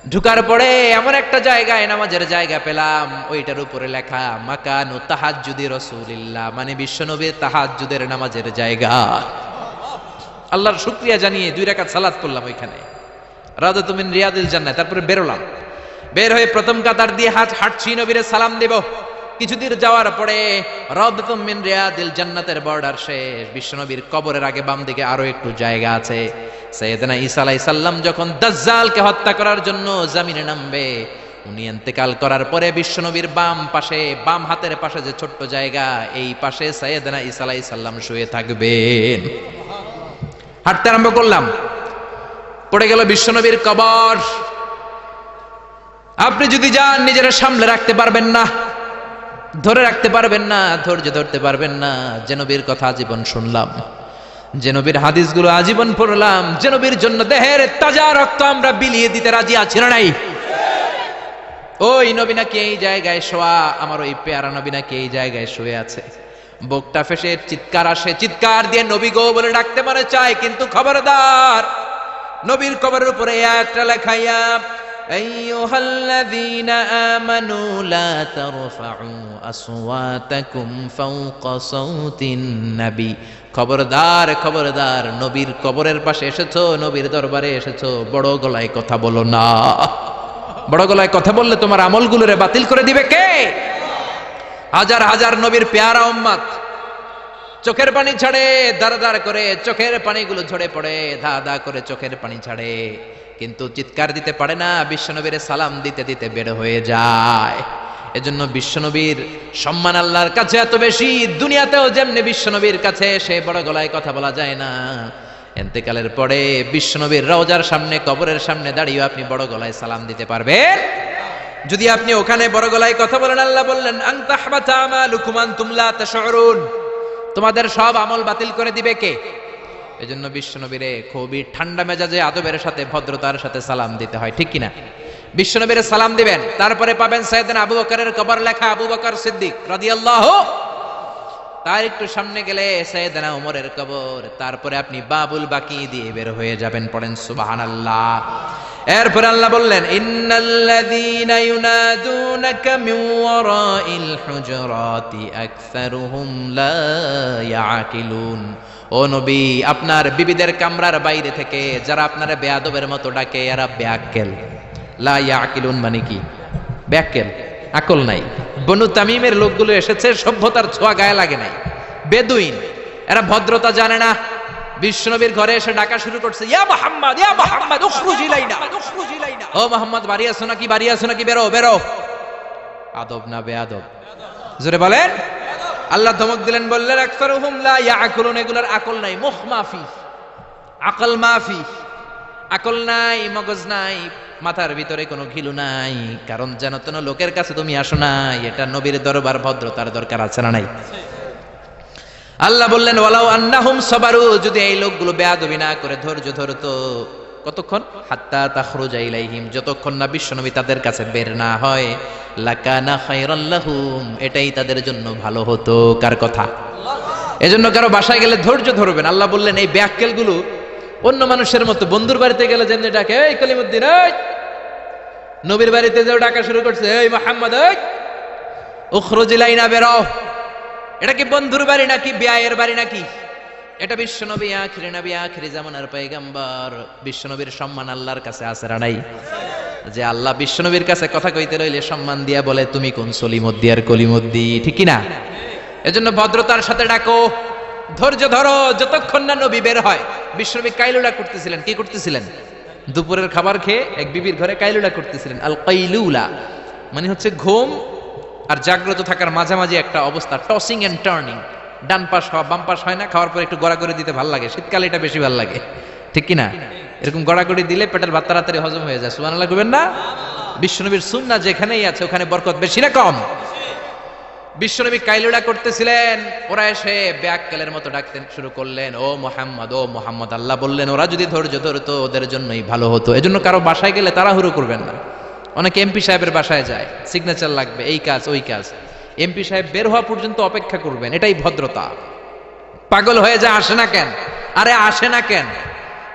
ঢুকার পরে এমন একটা জায়গায় নামাজের জায়গা পেলাম, ওইটার উপরে লেখা মাকানু তাহাজ্জুদি রাসূলিল্লাহ, মানে বিশ্বনবীর তাহাজ্জুদের নামাজের জায়গা। আল্লাহর শুকরিয়া জানিয়ে 2 রাকাত সালাত করলাম ওইখানে, রাদাতু মিন রিয়াদিল জান্নাহ। তারপরে বেরোলাম, বের হয়ে প্রথম কাতার দিয়ে হাঁটছি, নবীরে সালাম দেব। কিছুদিন যাওয়ার পরে রাদাতু মিন রিয়াদিল জান্নাতের বর্ডার শেষ, বিশ্বনবীর কবরের আগে বাম দিকে আরো একটু জায়গা আছে। সাইয়েদনা ঈসা আলাইহিস সালাম যখন দাজ্জালকে হত্যা করার জন্য জমিনে নামবে, উনি ইন্তেকাল করার পরে বিশ্বনবীর বাম পাশে, বাম হাতের পাশে যে ছোট্ট জায়গা, এই পাশে সাইয়েদনা ঈসা আলাইহিস সালাম শুয়ে থাকবেন। হাঁটতে আরম্ভ করলাম, পড়ে গেল বিশ্বনবীর কবর। আপনি যদি যান নিজেরা সামলে রাখতে পারবেন না, ধরে রাখতে পারবেন না, ধৈর্য ধরতে পারবেন না। যে নবীর কথা জীবন শুনলাম, যে নবীর হাদিসগুলো আজীবন পড়লাম, যে নবীর জন্য দেহের তাজা রক্ত আমরা বিলিয়ে দিতে রাজি আছি না নাই? ওই নবী নাকি এই জায়গায় শোয়া, আমার ওই পেয়ারা নবী নাকি এই জায়গায় শুয়ে আছে। বুকটা ফেসে চিৎকার আসে, চিৎকার দিয়ে নবী গো বলে ডাকতে মনে চায়, কিন্তু খবরদার, নবীর কবরের উপরে একটা লেখাইয়া আইয়ুহাল্লাযীনা আমানু লা তারফাউ আসওয়াতাকুম ফাওকা সাওতিন নবী। খবরদার, খবরদার, নবীর কবরের পাশে এসেছো, নবীর দরবারে এসেছো, বড় গলায় কথা বলো না। বড় গলায় কথা বললে তোমার আমলগুলোরে বাতিল করে দিবে কে? হাজার হাজার নবীর পেয়ারা উম্মত চোখের পানি ছাড়ে, দাঁড় দাঁড় করে চোখের পানিগুলো ঝরে পড়ে, ধা ধা করে চোখের পানি ছাড়ে, কিন্তু চিৎকার দিতে পারে না। বিশ্বনবীর সালাম দিতে দিতে বের হয়ে যায়। এজন্য বিশ্বনবীর সম্মান আল্লাহর কাছে এত বেশি, দুনিয়াতেও যেমনি বিশ্বনবীর কাছে সে বড় গলায় কথা বলা যায় না, ইন্তেকালের পরে বিশ্বনবীর রওজার সামনে, কবরের সামনে দাঁড়িয়ে আপনি বড় গলায় সালাম দিতে পারবেন? যদি আপনি ওখানে বড় গলায় কথা বলেন, আল্লাহ বললেন আন তাহবাতা আমালুকুম আনতুম লা তাশউরুন, তোমাদের সব আমল বাতিল করে দিবে কে? এজন্য বিশ্বনবীরে খুবই ঠান্ডা মেজাজে, আদবের সাথে, ভদ্রতার সাথে সালাম দিতে হয়, ঠিক কিনা? বিশ্বনবীরে সালাম দিবেন, তারপরে পাবেন সাইয়েদনা আবু বকরের কবর লেখা আবু বকর সিদ্দিক রাদিয়াল্লাহু, তার একটু সামনে গেলে সাইয়েদনা ওমরের কবর, তারপরে আপনি বাবুল বাকি দিয়ে বের হয়ে যাবেন। পড়েন সুবহানাল্লাহ। এরপর আল্লাহ বললেন ইন্নাল্লাযীনা ইউনাদুনাকা মিন ওয়ারাইল হুজুরাতি আকসারুহুম লা ইয়াকিলুন। ও নবী, আপনার বিবিদের কামরার বাইরে থেকে যারা আপনারা বেয়াদবের মতো ডাকে, এরা বেআক্কেল। লা ইয়াকিলুন মানে কি? বেআক্কেল, আকল নাই। বনু তামিমের লোকগুলো এসেছে, সভ্যতার ছোঁয়া গায়ে লাগে নাই, বেদুইন, এরা ভদ্রতা জানে না। বিশ্বনবীর ঘরে এসে ডাকা শুরু করছে, ইয়া মুহাম্মদ, ইয়া মুহাম্মদ, উখরুজ ইলাইনা, ও মুহাম্মদ, বাড়ি আছো নাকি, বাড়ি আছো নাকি, বেরো বেরো। আদব না বেয়াদব? জোরে বলেন। আল্লাহ ধমক দিলেন, বললেন আকসারুহুম লা ইয়াকুলুন, এগুলার আকল নাই, মুখ মাফি, আকল মাফি, আকল নাই, মগজ নাই, মাথার ভিতরে কোনো ঘিলু নাই। কারণ যেন তেন লোকের কাছে তুমি আসো নাই, এটা নবীর দরবার, ভদ্রতার দরকার আছে না নাই? আল্লাহ বললেন ওয়ালাউ আন্নাহুম সাবারু, যদি এই লোকগুলো বেয়াদবি না করে ধৈর্য ধরতো, কতক্ষণ? হাত্তা তাখরুজা ইলাইহিম, যতক্ষণ না বিশ্বনবী তাদের কাছে বের না হয়, লাকানা খায়রাল লাহুম, এটাই তাদের জন্য ভালো হতো। কার কথা? এজন্য কারো বাসায় গেলে ধৈর্য ধরবেন। আল্লাহ বললেন এই বেয়াক্কেলগুলো অন্য মানুষের মতো, বন্ধুর বাড়িতে গেলে যেমনি ডাকে, এই কলিমুদ্দিন, এই, নবীর বাড়িতে যেও ডাকা শুরু করছে, এই মুহাম্মদ, এই উখরুজ ইলাইনা, বেরো। এটা কি বন্ধুর বাড়ি নাকি বিয়ায়ের বাড়ি নাকি? এটা বিশ্বনবী, আখিরি নবী, আখিরি জামানার পয়গম্বর। বিশ্বনবীর সম্মান আল্লাহর কাছে আছে না নাই? যে আল্লাহ বিশ্বনবীর কাছে কথা কইতে রইলে সম্মান দিয়া বলে, তুমি কোন সলিমুদ্দি আর কলিমুদ্দি, ঠিক কি না? এজন্য ভদ্রতার সাথে ডাকো, ধৈর্য ধরো যতক্ষণ না নবী বের হয়। বিশ্বনবী কাইলুলা করতেছিলেন। কি করতেছিলেন? দুপুরের খাবার খেয়ে এক বিবির ঘরে কাইলুলা করতেছিলেন। আল কাইলুলা মানে হচ্ছে ঘুম আর জাগ্রত থাকার মাঝামাঝি একটা অবস্থা, টসিং এন্ড টার্নিং, ডান পাশ হওয়া বাম পাশ হয় না, খাওয়ার পর একটু গড়াগড়ি দিতে ভালো লাগে, শীতকালে এটা বেশি ভালো লাগে, ঠিক কিনা? এরকম গড়াগড়ি দিলে পেটের ভাত তাড়াতাড়ি হজম হয়ে যায়। সুবহানাল্লাহ কইবেন না? বিশ্বনবীর সুন্নাহ যেখানেই আছে ওখানে বরকত বেশি না কম? বিশ্বনবী কাইলুলা করতেছিলেন, ওরা এসে বেয়াক্কেলের মতো ডাকতে শুরু করলেন, ও মুহাম্মদ, ও মুহাম্মদ। আল্লাহ বললেন ওরা যদি ধৈর্য ধরতো ওদের জন্যই ভালো হতো। এজন্য কারো বাসায় গেলে তাড়াহুড়ো করবেন না। অনেকে এমপি সাহেবের বাসায় যায়, সিগনেচার লাগবে, এই কাজ ওই কাজ, এমপি সাহেব বের হওয়া পর্যন্ত অপেক্ষা করবেন, এটাই ভদ্রতা। পাগল হয়ে যায়, আসে না কেন? আরে আসে না কেন?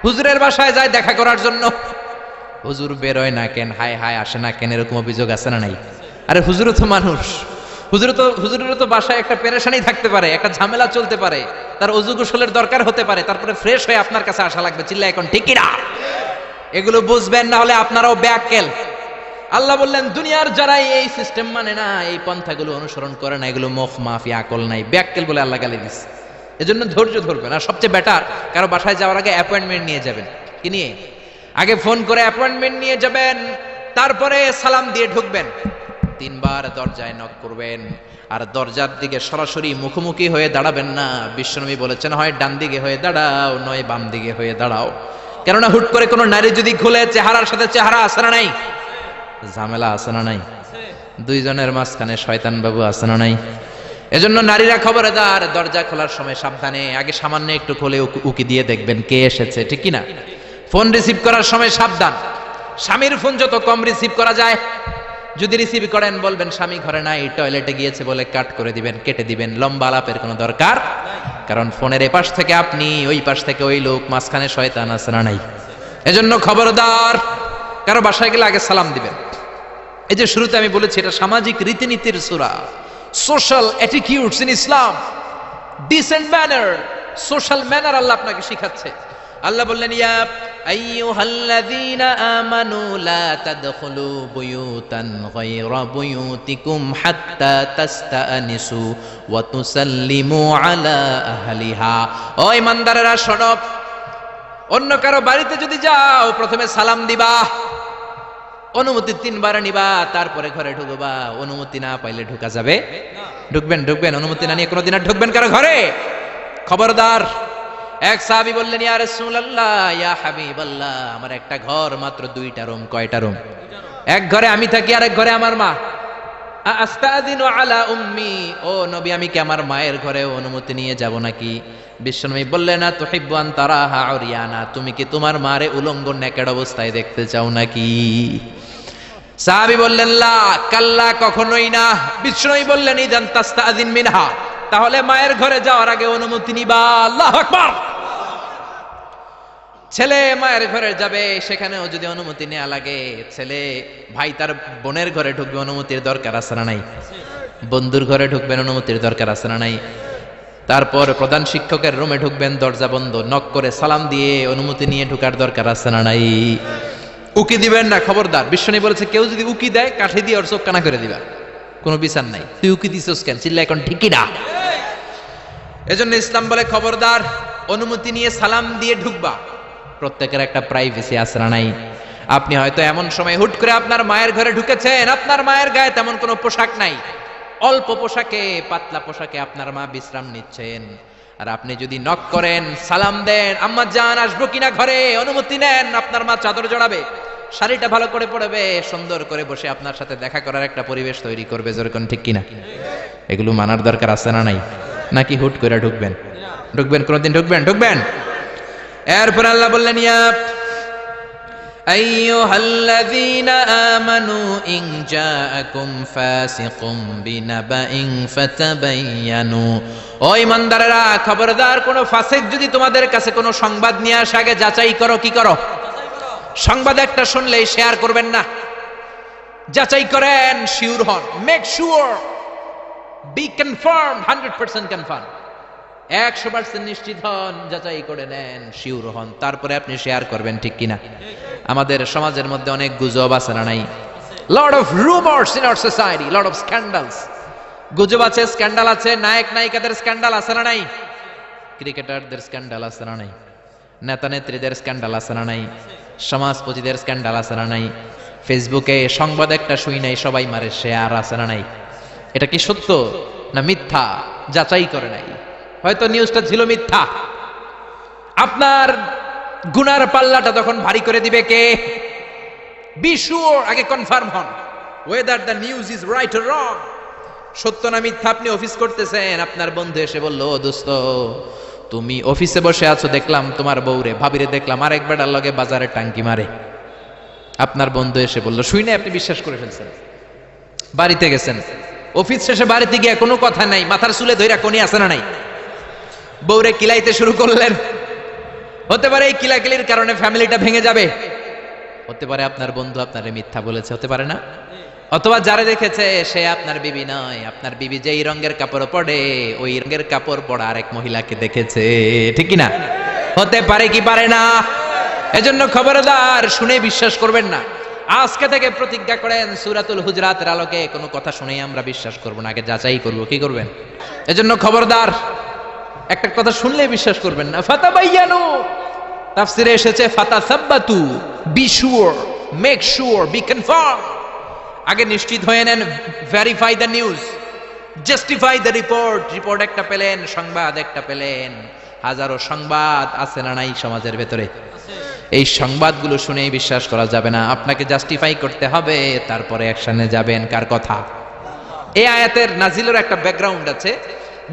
হুজুরের বাসায় যায় দেখা করার জন্য, হুজুর বেরোয় না কেন, হায় হায় আসে না কেন, এরকম অভিযোগ আছে না নাই? আরে হুজুরও তো মানুষ, হুজুরেরও তো বাসায় একটা পেরেশানি থাকতে পারে, একটা ঝামেলা চলতে পারে, তার অজু গোসলের দরকার হতে পারে, তারপরে ফ্রেশ হয়ে আপনার কাছে আসা লাগবে। চিল্লা এখন ঠিক কিনা? এগুলো বুঝবেন, না হলে আপনারাও ব্যাককেল। আল্লাহ বললেন দুনিয়ার যারা এই সিস্টেম মানে না, এই পন্থাগুলো অনুসরণ করে না, এগুলো মুখ মাফি, আকল নাই, ব্যাককেল বলে আল্লাহ গালি দিচ্ছে। এজন্য ধৈর্য ধরবেন। আর সবচেয়ে বেটার, কারো বাসায় যাওয়ার আগে অ্যাপয়েন্টমেন্ট নিয়ে যাবেন। কি নিয়ে? আগে ফোন করে অ্যাপয়েন্টমেন্ট নিয়ে যাবেন, তারপরে সালাম দিয়ে ঢুকবেন। 3 বার দরজায় নক করবেন, আর দরজার দিকে সরাসরি মুখোমুখি হয়ে দাঁড়াবেন না। বিশ্বনবী বলেছেন, হয় ডান দিকে হয়ে দাঁড়াও, নয় বাম দিকে হয়ে দাঁড়াও। কেননা হুট করে কোনো নারী যদি খুলে, চেহারার সাথে চেহারা আছে না নাই? ঝামেলা আছে না নাই? দুইজনের মাঝখানে শয়তান বাবু আছে না নাই? এজন্য নারীরা খবরদার, দরজা খোলার সময় সাবধানে, আগে সামান্য একটু খুলে উকি দিয়ে দেখবেন কে এসেছে, ঠিক কি না? ফোন রিসিভ করার সময় সাবধান, স্বামীর ফোন যত কম রিসিভ করা যায়। যদি রিসিভ করেন বলবেন স্বামী ঘরে নাই, টয়লেটে গিয়েছে বলে কাট করে দিবেন, কেটে দিবেন। লম্বা আলাপের কোনো দরকার, কারণ ফোনের এপাশ থেকে আপনি, ওই পাশ থেকে ওই লোক, মাঝখানে শয়তান আছে না নাই? এজন্য খবরদার, কারো বাসায় গেলে আগে সালাম দিবেন। এই যে শুরুতে আমি বলেছি, এটা সামাজিক রীতিনীতির সূরা, social attitudes in Islam, decent manner, social manner আল্লাহ আপনাকে শিখাচ্ছে। আল্লাহ বললেন, ইয়া আইয়ুহাল্লাযীনা আমানু লা তাদখুলু বুয়ুতান গায়রা বুয়ুতিকুম হাত্তা তাস্তানিসু ওয়া তুসাল্লিমু আলা আহলিহা। ও ঈমানদারেরা শোনো, অন্য কারো বাড়িতে যদি যাও প্রথমে সালাম দিবা, অনুমতি 3 বার নিবা, তারপরে ঘরে ঢুকবা। অনুমতি না পাইলে ঢোকা যাবে না। ঢুকবেন, অনুমতি না নিয়ে কোনোদিন আর ঢুকবেন কারো ঘরে? খবরদার। এক সাহাবী বললেন, ইয়া রাসূলুল্লাহ, ইয়া হাবিবাল্লাহ, আমার একটা ঘর, মাত্র 2টা রুম। কয়টা রুম? এক ঘরে আমি থাকি, আর এক ঘরে আমার মা। আস্তাদিনু আলা উম্মি, ও নবী, আমি কি আমার মায়ের ঘরে অনুমতি নিয়ে যাব নাকি? বিশ্বনবী বললেন, না তুহিব্বু আন তারাহা উরিয়ানা, তুমি কি তোমার মারে উলঙ্গ নেকেড অবস্থায় দেখতে চাও নাকি? সাহাবী বললেন, লা, কাল্লা, কখনোই না। বিশ্বনবী বললেন, ইদান তাস্তাদিন মিনহা, তাহলে মায়ের ঘরে যাওয়ার আগে অনুমতি নিবা। আল্লাহু আকবার। ছেলে মায়ের ঘরে যাবে, সেখানেও যদি অনুমতি নেওয়া লাগে, ছেলে ভাই তার বোনের ঘরে ঢুকবে, অনুমতির দরকার আছে না নাই? বন্ধুর ঘরে ঢুকবেন, অনুমতির দরকার আছে না নাই? তারপর প্রধান শিক্ষকের রুমে ঢুকবেন, দরজা বন্ধ, নক করে সালাম দিয়ে অনুমতি নিয়ে ঢুকার দরকার আছে না নাই? উকি দিবেন না, খবরদার। বিশ্বনী বলেছে, কেউ যদি উকি দেয়, কাঠি দিয়ে ওর চোখ কানা করে দিবা, কোনো বিচার নাই। তুই উকি দিছিস কেন? চিল্লা এখন ঠিকই না। এজন্য ইসলাম বলে, খবরদার, অনুমতি নিয়ে সালাম দিয়ে ঢুকবা। প্রত্যেকের একটা প্রাইভেসি আছে না নাই? আপনি হয়তো এমন সময় হুট করে আপনার মায়ের ঘরে ঢুকেছেন, আপনার মায়ের গায়ে তেমন কোনো পোশাক নাই, অল্প পোশাকে, পাতলা পোশাকে আপনার মা বিশ্রাম নিচ্ছেন। আর আপনি যদি নক করেন, সালাম দেন, আম্মা জান আসবো কিনা ঘরে, অনুমতি নেন, আপনার মা চাদর জড়াবে, শাড়িটা ভালো করে পরবে, সুন্দর করে বসে আপনার সাথে দেখা করার একটা পরিবেশ তৈরি করবে। যেরকম ঠিক কিনা? এগুলো মানার দরকার আছে না নাই? নাকি হুট করে ঢুকবেন? কোনদিন ঢুকবেন। এরপর আল্লাহ বললেন, ইয়া আইয়ুহাল্লাযীনা আমানু ইন জাআকুম ফাসিকুম বিনাবাইন ফাতাবায়ানু, ও ঈমানদারেরা, খবরদার, কোন ফাসিক যদি তোমাদের কাছে কোনো সংবাদ নিয়ে আসে, আগে যাচাই করো। কি করো? সংবাদ একটা শুনলেই শেয়ার করবেন না, যাচাই করেন, শিওর হন, make sure, be confirm, 100% confirm, 100% নিশ্চিত হন, যাচাই করে নেন, শিওর হন, তারপরে আপনি শেয়ার করবেন, ঠিক কিনা? আমাদের সমাজের মধ্যে অনেক গুজব আছে না নাই? Lot of rumours in our society, lot of scandals. গুজব আছে, স্ক্যান্ডাল আছে, নায়ক নায়িকাদের স্ক্যান্ডাল আছে না নাই? ক্রিকেটারদের স্ক্যান্ডাল আছে না নাই? নেতা নেত্রীদের স্ক্যান্ডাল আছে না নাই? সমাজপতিদের স্ক্যান্ডাল আছে না নাই? ফেসবুকে সংবাদ একটা শুই নাই, সবাই মারে শেয়ার, আছে না নাই? এটা কি সত্য না মিথ্যা যাচাই করে নাই? হয়তো নিউজটা ছিল মিথ্যা, আপনার গুনার পাল্লাটা তখন ভারী করে দিবে কে? বি শিওর, আগে কনফার্ম হন whether the news is right or wrong, সত্য না মিথ্যা। আপনি অফিস করতেছেন, আপনার বন্ধু এসে বলল, দোস্ত, তুমি অফিসে বসে আছো, দেখলাম তোমার বউরে, ভাবিরে দেখলাম আরেক বেটার লগে বাজারে টাঙ্কি মারে। আপনার বন্ধু এসে বলল, শুই না, আপনি বিশ্বাস করে ফেলছেন, বাড়িতে গেছেন, অফিস শেষে বাড়িতে গিয়ে কোনো কথা নাই, মাথার চুলে ধইরা কোনি আছে না নাই, বউরে কিলাইতে শুরু করলেন। হতে পারে এই কিলাকিলির কারণে ফ্যামিলিটা ভেঙে যাবে। হতে পারে আপনার বন্ধু আপনারে মিথ্যা বলেছে, হতে পারে না? অথবা যারা দেখেছে সে আপনার বিবি নয়, আপনার বিবি যেই রঙের কাপড় পরে ওই রঙের কাপড় পরা আরেক মহিলাকে দেখেছে, ঠিক কি না? হতে পারে কি পারে না? এজন্য খবরদার, শুনে বিশ্বাস করবেন না। আজকে থেকে প্রতিজ্ঞা করেন সূরাতুল হুজরাতের আলোকে কোনো কথা শুনেই আমরা বিশ্বাস করব না, আগে যাচাই করব। কি করবেন? এজন্য খবরদার, একটা কথা শুনলে বিশ্বাস করবেন না। ফাতাবায়ানু, তাফসিরে এসেছে ফাতাসাব্বাতু, be sure, make sure, be confirm. আগে নিশ্চিত হয়ে নেন, verify the news, justify the report. Report একটা পেলেন, সংবাদ একটা পেলেন, হাজারো সংবাদ আছে না নাই সমাজের ভেতরে? এই সংবাদগুলো শুনেই বিশ্বাস করা যাবে না, আপনাকে জাস্টিফাই করতে হবে, তারপরে অ্যাকশনে যাবেন। কার কথা? এই আয়াতের নাজিলের একটা ব্যাকগ্রাউন্ড আছে।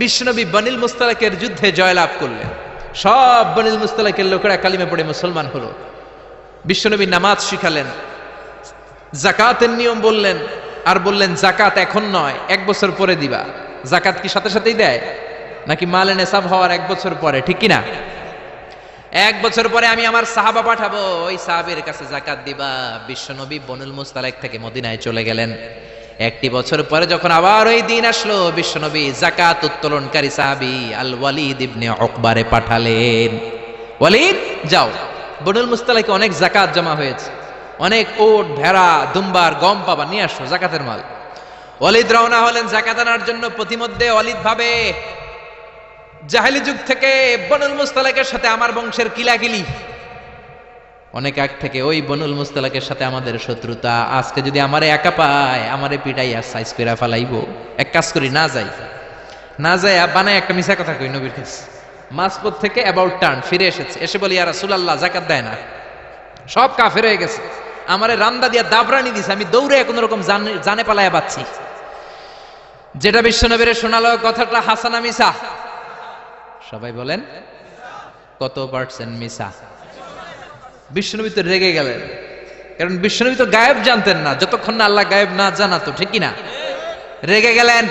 বিশ্বনবী বনিল মুস্তালাকের যুদ্ধে জয়লাভ করলেন, সব বনিল মুস্তালাকের লোকেরা কালিমা পড়ে মুসলমান হলো। বিশ্বনবী নামাজ শিখালেন, যাকাতের নিয়ম বললেন, আর বললেন যাকাত এখন নয়, 1 বছর পরে দিবা। যাকাত কি সাথে সাথেই দেয় নাকি মালে নেসাব হওয়ার 1 বছর পরে, ঠিক কিনা? 1 বছর পরে আমি আমার সাহাবা পাঠাবো, ওই সাহাবের কাছে যাকাত দিবা। বিশ্বনবী বনুল মুস্তালাক থেকে মদিনায় চলে গেলেন। 1 বছর পরে যখন আবার ওই দিন আসলো, বিশ্বনবী যাকাত উত্তোলনকারী সাহাবী আল ওয়ালিদ ইবনে উকবারে পাঠালেন, ওয়ালিদ যাও, বনুল মুস্তালাকে অনেক যাকাত জমা হয়েছে, অনেক ওট, ভেড়া, দুম্বার, গম পাবা, নিয়ে আসো যাকাতের মাল। ওয়ালিদ রওনা হলেন যাকাত আনার জন্য। প্রতিমধ্যে ওয়ালিদ ভাবে, জাহেলি যুগ থেকে বনুল মুস্তালাকের সাথে আমার বংশের কিলাকিলি, অনেক আগ থেকে ওই বনুল মুস্তালাকের সাথে আমাদের শত্রুতা। আজকে যদি আমারে একা পায়, আমারে পিটাইয়া সাইজ কইরা ফালাইবো। এক কাজ করি, না যাই, না যাই বানায় একটা মিছা কথা কই নবীর কাছে। মাঝপথ থেকে অ্যাবাউট টার্ন ফিরে এসেছে, এসে বলি ইয়া রাসূলুল্লাহ যাকাত দেয় না, সব কাফের হয়ে গেছে, আমারে রান্দা দিয়া দাবরানি দিছে, আমি দৌড়ে কোন রকম জানে পালায়া বাঁচছি। যেটা বিশ্বনবীর শোনালো কথাটা হাসানা মিছা? সবাই বলেন কত পার্সেন্ট মিছা? বিশ্বনবী তো রেগে গেলেন, কারণ বিশ্বনবী তো গায়েব জানতেন না যতক্ষণ না আল্লাহ গায়েব না জানাতো, ঠিক কিনা? রেগে গেলেন,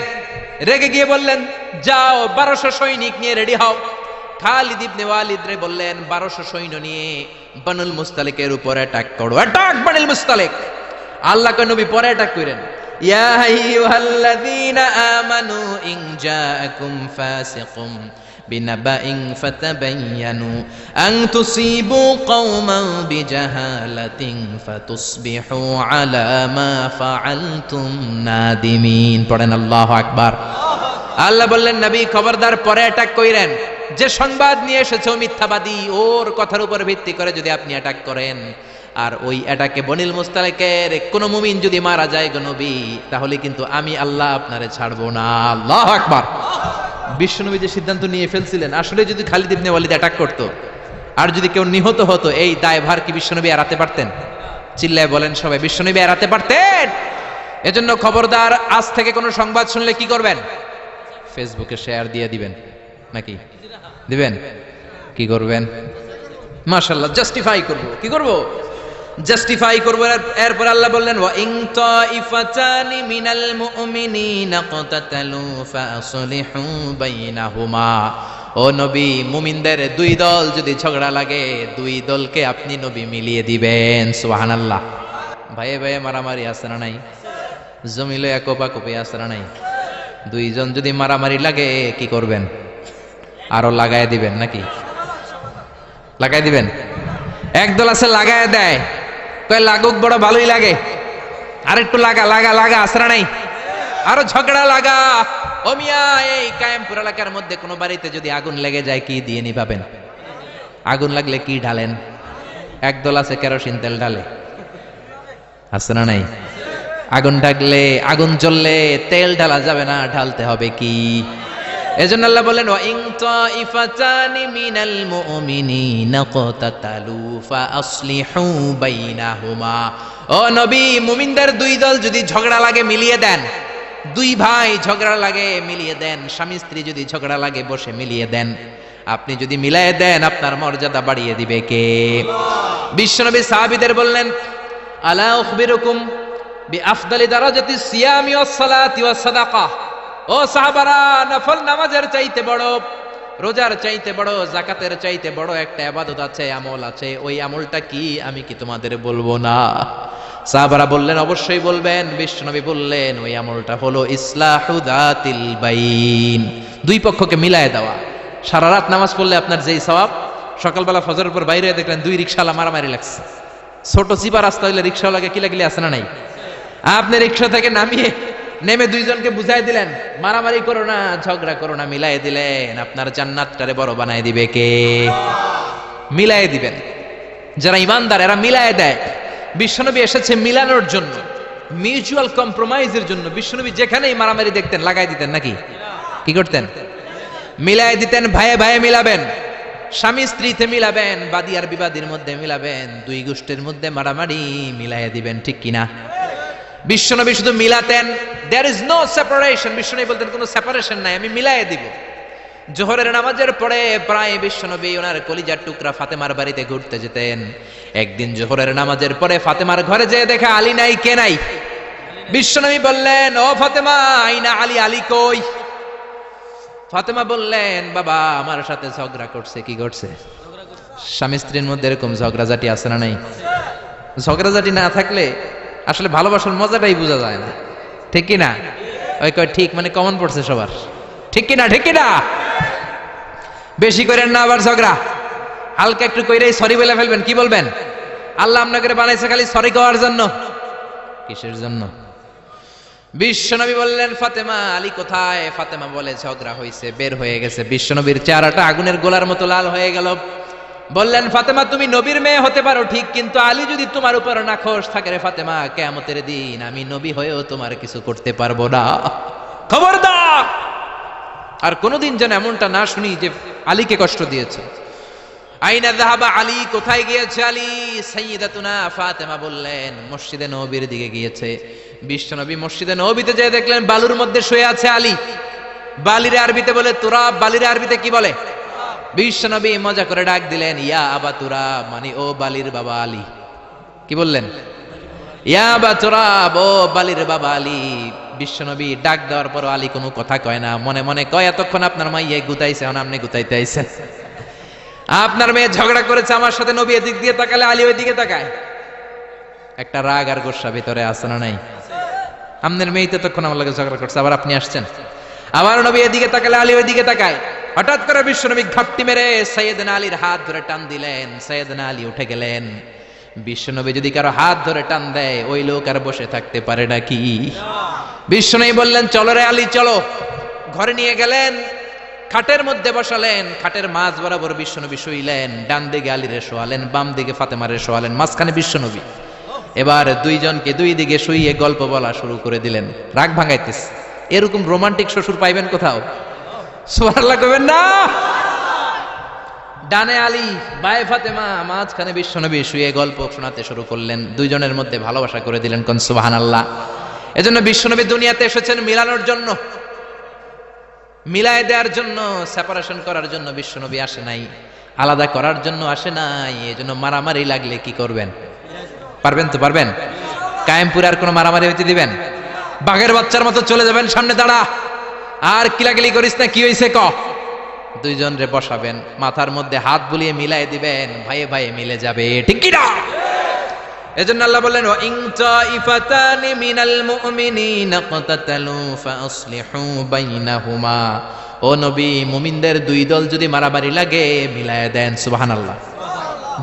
রেগে গিয়ে বললেন যাও 1200 সৈনিক নিয়ে রেডি হও। খালিদ ইবনে ওয়ালিদ রে বললেন 1200 সৈন্য নিয়ে বনুল মুস্তালিকের উপর অ্যাটাক করো। অ্যাটাক বনুল মুস্তালিক। আল্লাহ কয় নবী পরে অ্যাটাক করেন, ইয়া আইয়ুহাল্লাযীনা আমানু ইন জাআকুম ফাসিকুম বিনাবাইন ফাতাবায়ানু আন তুসিবু কওমান বিজাহালাতিন ফাতুসবিহু আলা মা ফাআলতুম নাদিমিন। পড়েন আল্লাহু আকবার। আল্লাহ বললেন নবী খবরদার পরে অ্যাটাক কইরেন, যে সংবাদ নিয়ে এসেছে ও মিথ্যাবাদী, ওর কথার উপর ভিত্তি করে যদি আপনি অ্যাটাক করেন, আর ওই অ্যাটাকে বনিল মুস্তালিকের কোন মুমিন যদি মারা যায় গো নবী, তাহলে কিন্তু আমি আল্লাহ আপনারে ছাড়বো না। আল্লাহু আকবার। বিশ্বনবী যে সিদ্ধান্ত নিয়ে ফেলছিলেন, আসলে যদি খালিদ ইবনে ওয়ালিদ অ্যাটাক করতো আর যদি কেউ নিহত হতো, এই দায়ভার কি বিশ্বনবী এড়াতে পারতেন? চিল্লায় বলেন সবাই, বিশ্বনবী এড়াতে পারতেন? এজন্য খবরদার, আজ থেকে কোনো সংবাদ শুনলে কি করবেন? ফেসবুকে শেয়ার দিয়ে দিবেন, নাকি দিবেন? কি করবেন? মাশাআল্লাহ, জাস্টিফাই করব। কি করব? জাস্টিফাই করব। এরপর আল্লাহ বললেন ওয়া ইন তাইফাতানি মিনাল মুমিনিনা ক্তাতালু ফাসলিহু বাইনাহুমা। ও নবী, মুমিনদের 2 দল যদি ঝগড়া লাগে, 2 দলকে আপনি নবী মিলিয়ে দিবেন। সুবহানাল্লাহ। ভাইয়ে ভাইয়ে মারামারি আছে না নাই? জমিলে কোপাকুপি আছে না নাই? 2 জন যদি মারামারি লাগে কি করবেন? আরো লাগায় দিবেন নাকি? লাগাই দিবেন? একদল আছে লাগায় দেয়, কয় লাগুক, বড় ভালোই লাগে, আর একটু লাগা লাগা লাগা, আসরা নাই, আরো ঝগড়া লাগা। ও মিয়া, এই কায়েমপুর এলাকার মধ্যে কোন বাড়িতে যদি আগুন লেগে যায়, কি দিয়ে নিভাবেন? আগুন লাগলে কি ঢালেন? একদল আছে কেরোসিন তেল ঢালে, আসরা নাই? আগুন ঢাকলে, আগুন জ্বললে তেল ঢালা যাবে না, ঢালতে হবে কি? এজন্য আল্লাহ বলেন ওয়া ইন তাইফাতানি মিনাল মুমিনিনা ক্তাতালু ফাসলিহু বাইনাহুমা। ও নবী, মুমিনদের 2 দল যদি ঝগড়া লাগে মিলিয়ে দেন। 2 ভাই ঝগড়া লাগে মিলিয়ে দেন, স্বামী স্ত্রী যদি ঝগড়া লাগে বসে মিলিয়ে দেন। আপনি যদি মিলিয়ে দেন, আপনার মর্যাদা বাড়িয়ে দিবে কে? বিশ্বনবী সাহাবীদের বললেন আলা উখবিরুকুম বিআফদালি দারাজাতিস সিয়ামি ওয়াস সালাতি ওয়াস সাদাকাহ। ও সাহাবারা, নফল নামাজের চাইতে বড় রোজার চাইতে বড়, যাকাতের চাইতে বড় একটা ইবাদত আছে, আমল আছে। ওই আমলটা কি আমি কি তোমাদের বলবো না? সাহাবারা বললেন অবশ্যই বলবেন। বিশ্বনবী বললেন ওই আমলটা হলো ইসলাহু যাতিল বাইন, দুই পক্ষকে মিলায় দেওয়া। সারা রাত নামাজ পড়লে আপনার যেই সওয়াব, সকালবেলা ফজরের পর বাইরে দেখলেন দুই রিকশাওয়ালা মারামারি লাগছে। ছোট চিপা রাস্তা হইলে রিকশাওয়ালাকে কিলাকিলি আছে না নাই? আপনি রিকশা থেকে নেমে দুইজনকে বুঝাই দিলেন মারামারি করো না, ঝগড়া করো না, মিলাই দিলেন। আপনার জান্নাতটারে বড় বানাই দিবে কে? মিলাই দিবেন। যারা ইমানদার এরা মিলাই দেয়। বিশ্বনবী এসেছে মিলানোর জন্য, মিউচুয়াল কম্প্রোমাইজের জন্য। বিশ্বনবী যেখানেই মারামারি দেখতেন লাগাই দিতেন নাকি? কি করতেন? মিলাই দিতেন। ভাইয়ে ভাইয়ে মিলাবেন, স্বামী স্ত্রীতে মিলাবেন, বাদী আর বিবাদীর মধ্যে মিলাবেন, দুই গোষ্ঠীর মধ্যে মারামারি মিলাই দিবেন, ঠিক কিনা? বিশ্বনবী শুধু মিলাতেন, দেয়ার ইজ নো সেপারেশন। বিশ্বনবী বলতেন কোনো সেপারেশন নাই, আমি মিলাই দিব। জোহরের নামাজের পরে প্রায় বিশ্বনবী ওনার কলিজার টুকরা ফাতেমার বাড়িতে ঘুরতে যেতেন। একদিন জোহরের নামাজের পরে ফাতেমার ঘরে যেয়ে দেখে আলী নাই। কে নাই? বিশ্বনবী বললেন ও ফাতেমা, আইনা আলী, আলী কই? ফাতেমা বললেন বাবা আমার সাথে ঝগড়া করছে। কি করছে? স্বামী স্ত্রীর মধ্যে এরকম ঝগড়াঝাটি আছে না নাই? ঝগড়াঝাটি না থাকলে আসলে ভালোবাসার মজাটাই বোঝা যায় না, ঠিক কিনা? ওই কয় ঠিক, মানে কমন পড়ছে সবার, ঠিক কিনা? ঠিক কিনা? বেশি করেন না আবার ঝগড়া, হালকা একটু কইরেই সরি বলে ফেলবেন। কি বলবেন? আল্লাহ আপনাকে বানাইছে খালি সরি করার জন্য, কিসের জন্য? বিশ্বনবী বললেন ফাতেমা আলী কোথায়? ফাতেমা বলে ঝগড়া হয়েছে, বের হয়ে গেছে। বিশ্বনবীর চেহারাটা আগুনের গোলার মতো লাল হয়ে গেল। বললেন ফাতেমা তুমি নবীর মেয়ে হতে পারো ঠিক, কিন্তু আলী যদি তোমার উপর নাখোশ থাকে রে ফাতেমা, কিয়ামতের দিন আমি নবী হয়েও তোমার কিছু করতে পারবো না। খবরদার আর কোনোদিন যেন এমনটা না শুনি যে আলীকে কষ্ট দিয়েছে। আইনা যাহাবা আলী, কোথায় গিয়েছে আলী? সাইয়্যিদাতুনা ফাতেমা বললেন মসজিদে নববীর দিকে গিয়েছে। বিশ্বনবী মসজিদে নববীতে যেয়ে দেখলেন বালুর মধ্যে শুয়ে আছে আলী। বালির আরবিতে বলে তুরাব, বালির আরবিতে কি বলে? বিশ্বনবী মজা করে ডাক দিলেন ইয়া আবা তুরাব, মানে ও বালির বাবা আলী। কি বললেন? ইয়া আবা তুরাব, ও বালির বাবা আলী। বিশ্বনবী ডাক দেওয়ার পর আলী কোনো কথা কয় না, মনে মনে কয় এতক্ষণ আপনার মাইয়ে গুতাইছে, এখন আপনি গুতাইতে আইছেন। আপনার মেয়ে ঝগড়া করেছে আমার সাথে, নবী এদিক দিয়ে তাকালে আলী ওই দিকে তাকায়। একটা রাগ আর গোসা ভিতরে আছে না নাই? আপনার মেয়ে তো তখন আমার লাগে ঝগড়া করছে, আবার আপনি আসছেন। আবার নবী এদিকে তাকালে আলী ওই দিকে তাকায়। হঠাৎ করে বিশ্বনবী ঘাপটি মেরে সাইয়েদনা আলীর হাত ধরে টান দিলেন। সাইয়েদনা আলী উঠে গেলেন। বিশ্বনবী যদি কারো হাত ধরে টান দেয় ওই লোক আর বসে থাকতে পারে নাকি? বিশ্বনবী বললেন চলো রে আলী চলো। ঘরে নিয়ে গেলেন, খাটের মধ্যে বসালেন, খাটের মাঝ বরাবর বিশ্বনবী শুইলেন। ডান দিকে আলীরে শোয়ালেন, বাম দিকে ফাতেমারে শোয়ালেন, মাঝখানে বিশ্বনবী। এবার দুইজনকে দুই দিকে শুইয়ে গল্প বলা শুরু করে দিলেন। রাগ ভাঙাইতেছে। এরকম রোমান্টিক শ্বশুর পাইবেন কোথাও? সুবহানাল্লাহ কইবেন না? ডানে আলী, বায়ে ফাতেমা, মাঝখানে বিশ্বনবী শুয়ে গল্প শোনাতে শুরু করলেন। দুইজনের মধ্যে ভালোবাসা করে দিলেন। কোন সুবহানাল্লাহ। এজন্য বিশ্বনবী দুনিয়াতে এসেছেন মিলানোর জন্য, মিলায় দেওয়ার জন্য, সেপারেশন করার জন্য বিশ্বনবী আসে নাই, আলাদা করার জন্য আসে নাই। এজন্য মারামারি লাগলে কি করবেন? পারবেন তো? পারবেন? কায়েমপুরে আর কোনো মারামারি হইতে দিবেন? বাঘের বাচ্চার মতো চলে যাবেন, সামনে দাঁড়া, আর কিলাকিলি করিস না, কি হইছে ক। দুইজন রে বসাবেন, মাথার মধ্যে হাত বুলিয়ে মিলাই দিবেন, ভাইয়ে ভাইয়ে মিলে যাবে, ঠিক কি না? এজন্য আল্লাহ বললেন ওয়া ইন তাইফাতানি মিনাল মুমিনিনা ক্তাতালু ফাসলিহু বাইনাহুমা। ও নবী, মুমিনদের দুই দল যদি মারামারি লাগে মিলায়া দেন। সুবহানাল্লাহ।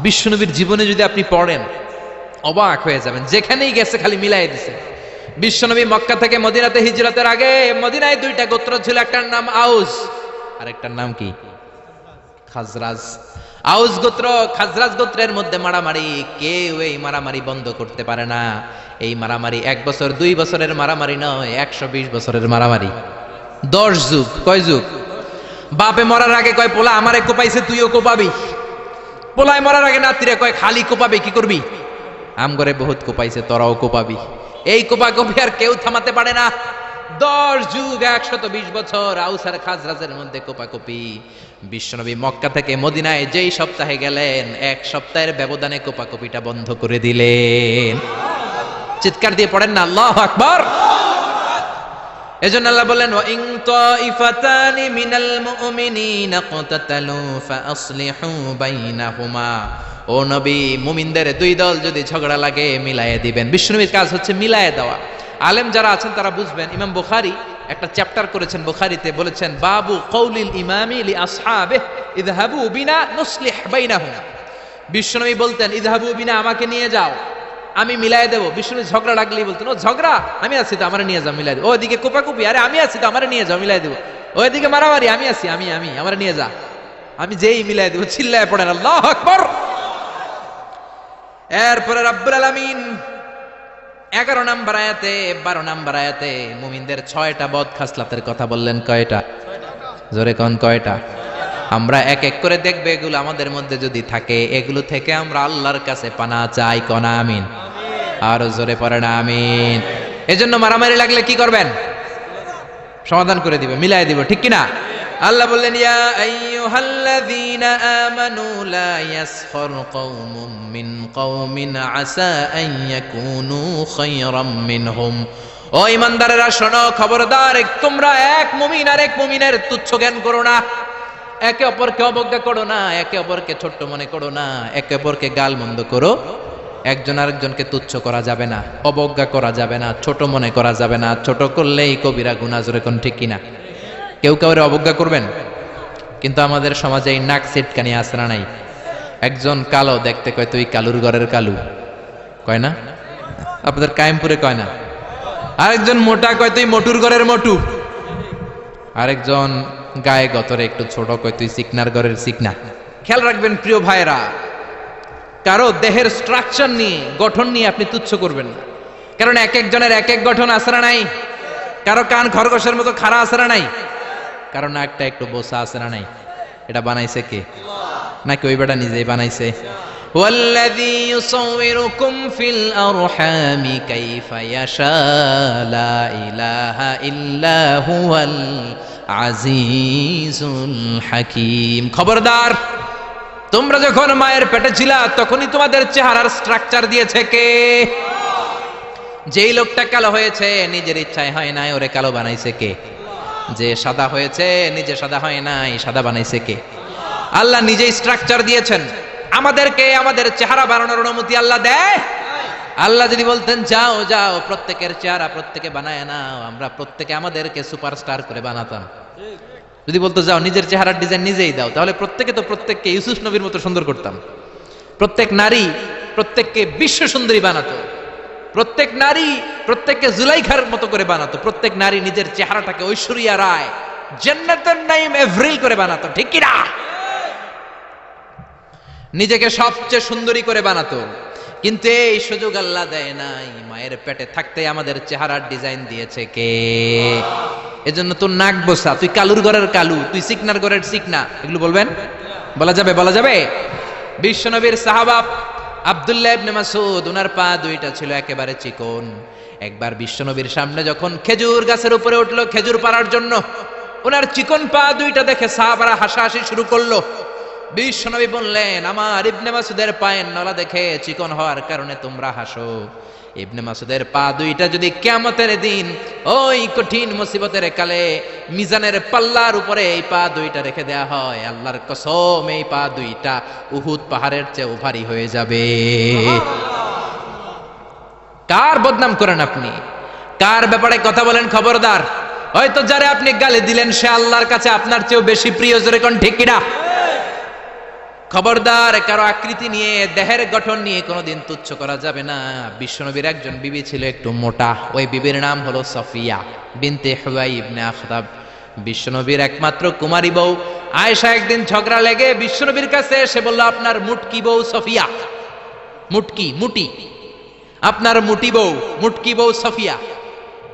বিশ্বনবীর জীবনে যদি আপনি পড়েন অবাক হয়ে যাবেন, যেখানেই গেছে খালি মিলাই দিছে। বিশ্বনবী মক্কা থেকে মদিনাতে হিজরতের আগে মদিনায় দুইটা গোত্র ছিল, একটার নাম আউস আর একটার নাম কি? খাজরাজ। আউস গোত্র খাজরাজ গোত্রের মধ্যে মারামারি, কেউ এই মারামারি বন্ধ করতে পারে না। এই মারামারি 1 বছর 2 বছরের মারামারি নয়, 120 বছরের মারামারি। 10 যুগ। কয় যুগ? বাপে মরার আগে কয় পোলা আমারে কোপাইছে তুইও কোপাবি। পোলায় মরার আগে নাতিরে কয় খালি কোপাবি, কি করবি? আমগরে বহুত কোপাইছে, তোরাও কোপাবি। এই কোপাকপি আর কেউ থামাতে পারে না। 10 যুগ 120 বছর আউস আর খাজরাজের মধ্যে কোপাকপি। বিশ্বনবী মক্কা থেকে মদিনায় যেই সপ্তাহে গেলেন, 1 সপ্তাহের ব্যবধানে কোপাকপিটা বন্ধ করে দিলেন। চিৎকার দিয়ে পড়েন না আল্লাহু আকবার। এজন্য আল্লাহ বললেন ওয়া ইন তাইফাতানি মিনাল মুমিনিনা ক্তাতালু ফাআসলিহু বাইনাহুমা। ও নবী, মুমিনদের দুই দল যদি ঝগড়া লাগে মিলায়ে দিবেন। বিশ্বনবীর কাজ হচ্ছে মিলায়ে দেওয়া। আলেম যারা আছেন তারা বুঝবেন। ইমাম বুখারী একটা চ্যাপ্টার করেছেন বুখারীতে, বলেছেন বাবু কওলিল ইমামি লি আসহাবিহি ইযহাবু বিনা নুসলিহ বাইনাহুম। বিশ্বনবী বলতেন ইযহাবু বিনা, আমাকে নিয়ে যাও, আমি মিলাই দেবো। বিষ্ণু ঝগড়া লাগলেই বলতেন ও ঝগড়া, আমি আছি তো, আমার নিয়ে যাও, মিলাই দেবো। ওইদিকে কোপাকুপি, আরে আমি আছি তো, আমার নিয়ে যাও, মিলাই দেবো। ওইদিকে মারামারি, আমি আছি, আমি আমার নিয়ে যা, আমি যেই মিলাই দেবো। চিল্লায় পড়েন আল্লাহু আকবার। এরপরে রব্বুল আলামিন 11 নম্বর আয়াতে 12 নম্বর আয়াতে মুমিনদের 6টা বদ খাসলাতের কথা বললেন। কয়টা? জোরে কোন কয়টা? আমরা এক এক করে দেখবে, এগুলো আমাদের মধ্যে যদি থাকে, এগুলো থেকে আমরা আল্লাহর কাছে পানা চাই। কোন আমিন? আর জোরে পড়েন আমিন। এজন্য মারামারি লাগলে কি করবেন? সমাধান করে দিবে, মিলাই দিব, ঠিক কিনা? আল্লাহ বললেন ইয়া আইয়ুহাল্লাযীনা আমানু লা ইয়াসখর কওমুম মিন কওমিন আসা আন ইয়াকুনু খায়রাম মিনহুম। ও ঈমানদারেরা শোনো, খবরদার, তোমরা এক মুমিন আর এক মুমিনের তুচ্ছ জ্ঞান করো না, একে অপরকে অবজ্ঞা করো না, একে অপরকে ছোট্ট মনে করো না, একে অপরকে গালমন্দ করো। একজন আরেকজনকে তুচ্ছ করা যাবে না, অবজ্ঞা করা যাবে না, ছোট মনে করা যাবে না। ছোট করলেই কবিরা গুনাহ, জোরে কোন ঠিক কিনা? কেউ কাউরে অবজ্ঞা করবেন? কিন্তু আমাদের সমাজে এই নাক সিটকানি আছে না নাই? একজন কালো দেখতে কয় তুই কালুর ঘরের কালু, কয় না? আপনাদের কায়েমপুরে কয় না? আরেকজন মোটা কয় তুই মোটুর ঘরের মোটু, আরেকজন গায়ে গতরে একটু ছোট কয় তুই চিকনার ঘরের চিকনা। খেয়াল রাখবেন প্রিয় ভাইরা, কারো দেহের স্ট্রাকচার নিয়ে, গঠন নিয়ে আপনি তুচ্ছ করবেন না, কারণ এক একজনের এক এক গঠন আছে না নাই? কারো কান খরগোশের মতো খাড়া আছে না নাই? কারো নাকটা একটু বোসা আছে না নাই? এটা বানাইছে কে? নাকি ওই বেটা নিজেই বানাইছে? ওয়াল্লাযী ইউসাউবিরুকুম ফিল আরহামি কাইফা ইয়াশা লা ইলাহা ইল্লা হুয়াল আজিজুল হাকিম। খবরদার, তোমরা যখন মায়ের পেটে ছিলা তখনই তোমাদের চেহারার স্ট্রাকচার দিয়েছে কে? যেই লোকটা কালো হয়েছে নিজের ইচ্ছায় হয় নাই, ওরে কালো বানাইছে কে? যে সাদা হয়েছে নিজে সাদা হয় নাই, সাদা বানাইছে কে? আল্লাহ নিজেই স্ট্রাকচার দিয়েছেন। আমাদেরকে আমাদের চেহারা বানানোর অনুমতি আল্লাহ দেয়? আল্লাহ যদি বলতেন যাও যাও প্রত্যেকের চেহারা প্রত্যেকে বানায় নাও, আমরা প্রত্যেকে আমাদেরকে সুপারস্টার করে বানাতাম। যদি বলতো যাও নিজের চেহারার ডিজাইন নিজেই দাও, তাহলে প্রত্যেকে তো প্রত্যেককে ইউসুফ নবীর মতো সুন্দর করতাম। প্রত্যেক নারী প্রত্যেককে বিশ্ব সুন্দরী বানাতো, প্রত্যেক নারী প্রত্যেককে জুলাইখার মতো করে বানাতো, প্রত্যেক নারী নিজের চেহারাটাকে ঐশ্বরিয়া রায়, জান্নাতুন নাঈম এভরিল করে বানাতো, ঠিক কি না? নিজেকে সবচেয়ে সুন্দরী করে বানাতো। কিন্তু এই সুযোগ আল্লাহ দেয় নাই। মায়ের পেটে থাকতে আমাদের চেহারার ডিজাইন দিয়েছে কে? এজন্য তোর নাক বসা, তুই কালুর ঘরের কালু, তুই চিকনার ঘরের চিকনা, এগুলো বলবেন? বলা যাবে? বলা যাবে? বিশ্বনবীর সাহাবা আব্দুল্লাহ ইবনে মাসউদ, ওনার পা দুইটা ছিল একেবারে চিকন। একবার বিশ্বনবীর সামনে যখন খেজুর গাছের উপরে উঠলো খেজুর পাড়ার জন্য, ওনার চিকন পা দুইটা দেখে সাহাবারা হাসাহাসি শুরু করলো। বিশ্বনবী বললেন আমার ইবনে মাসউদের পায়ের নলা দেখে চিকন হওয়ার কারণে তোমরা হাসো। ইবনে মাসউদের পা দুইটা যদি কিয়ামতের দিন ওই কঠিন মুসিবতের কালে মিজানের পাল্লার উপরে এই পা দুইটা রেখে দেয়া হয়, আল্লাহর কসম এই পা দুইটা উহুদ পাহাড়ের চেয়ে ভারী হয়ে যাবে। কার বদনাম করেন আপনি? কার ব্যাপারে কথা বলেন? খবরদার, হয়তো যারে আপনি গালি দিলেন সে আল্লাহর কাছে আপনার চেয়েও বেশি প্রিয়, জোরে কোন ঠিক কিনা? খবরদার, কারো আকৃতি নিয়ে, দেহের গঠন নিয়ে কোনোদিন তুচ্ছ করা যাবে না। বিশ্বনবীর একজন বিবি ছিল একটু মোটা, ওই বিবির নাম হলো সফিয়া বিনতে হুয়াই ইবনে আখতাব। বিশ্বনবীর একমাত্র কুমারী বউ আয়েশা একদিন ঝগড়া লেগে বিশ্বনবীর কাছে এসে বলল আপনার মুটকি বউ সফিয়া, মুটি, আপনার মুটি বউ, মুটকি বউ সফিয়া।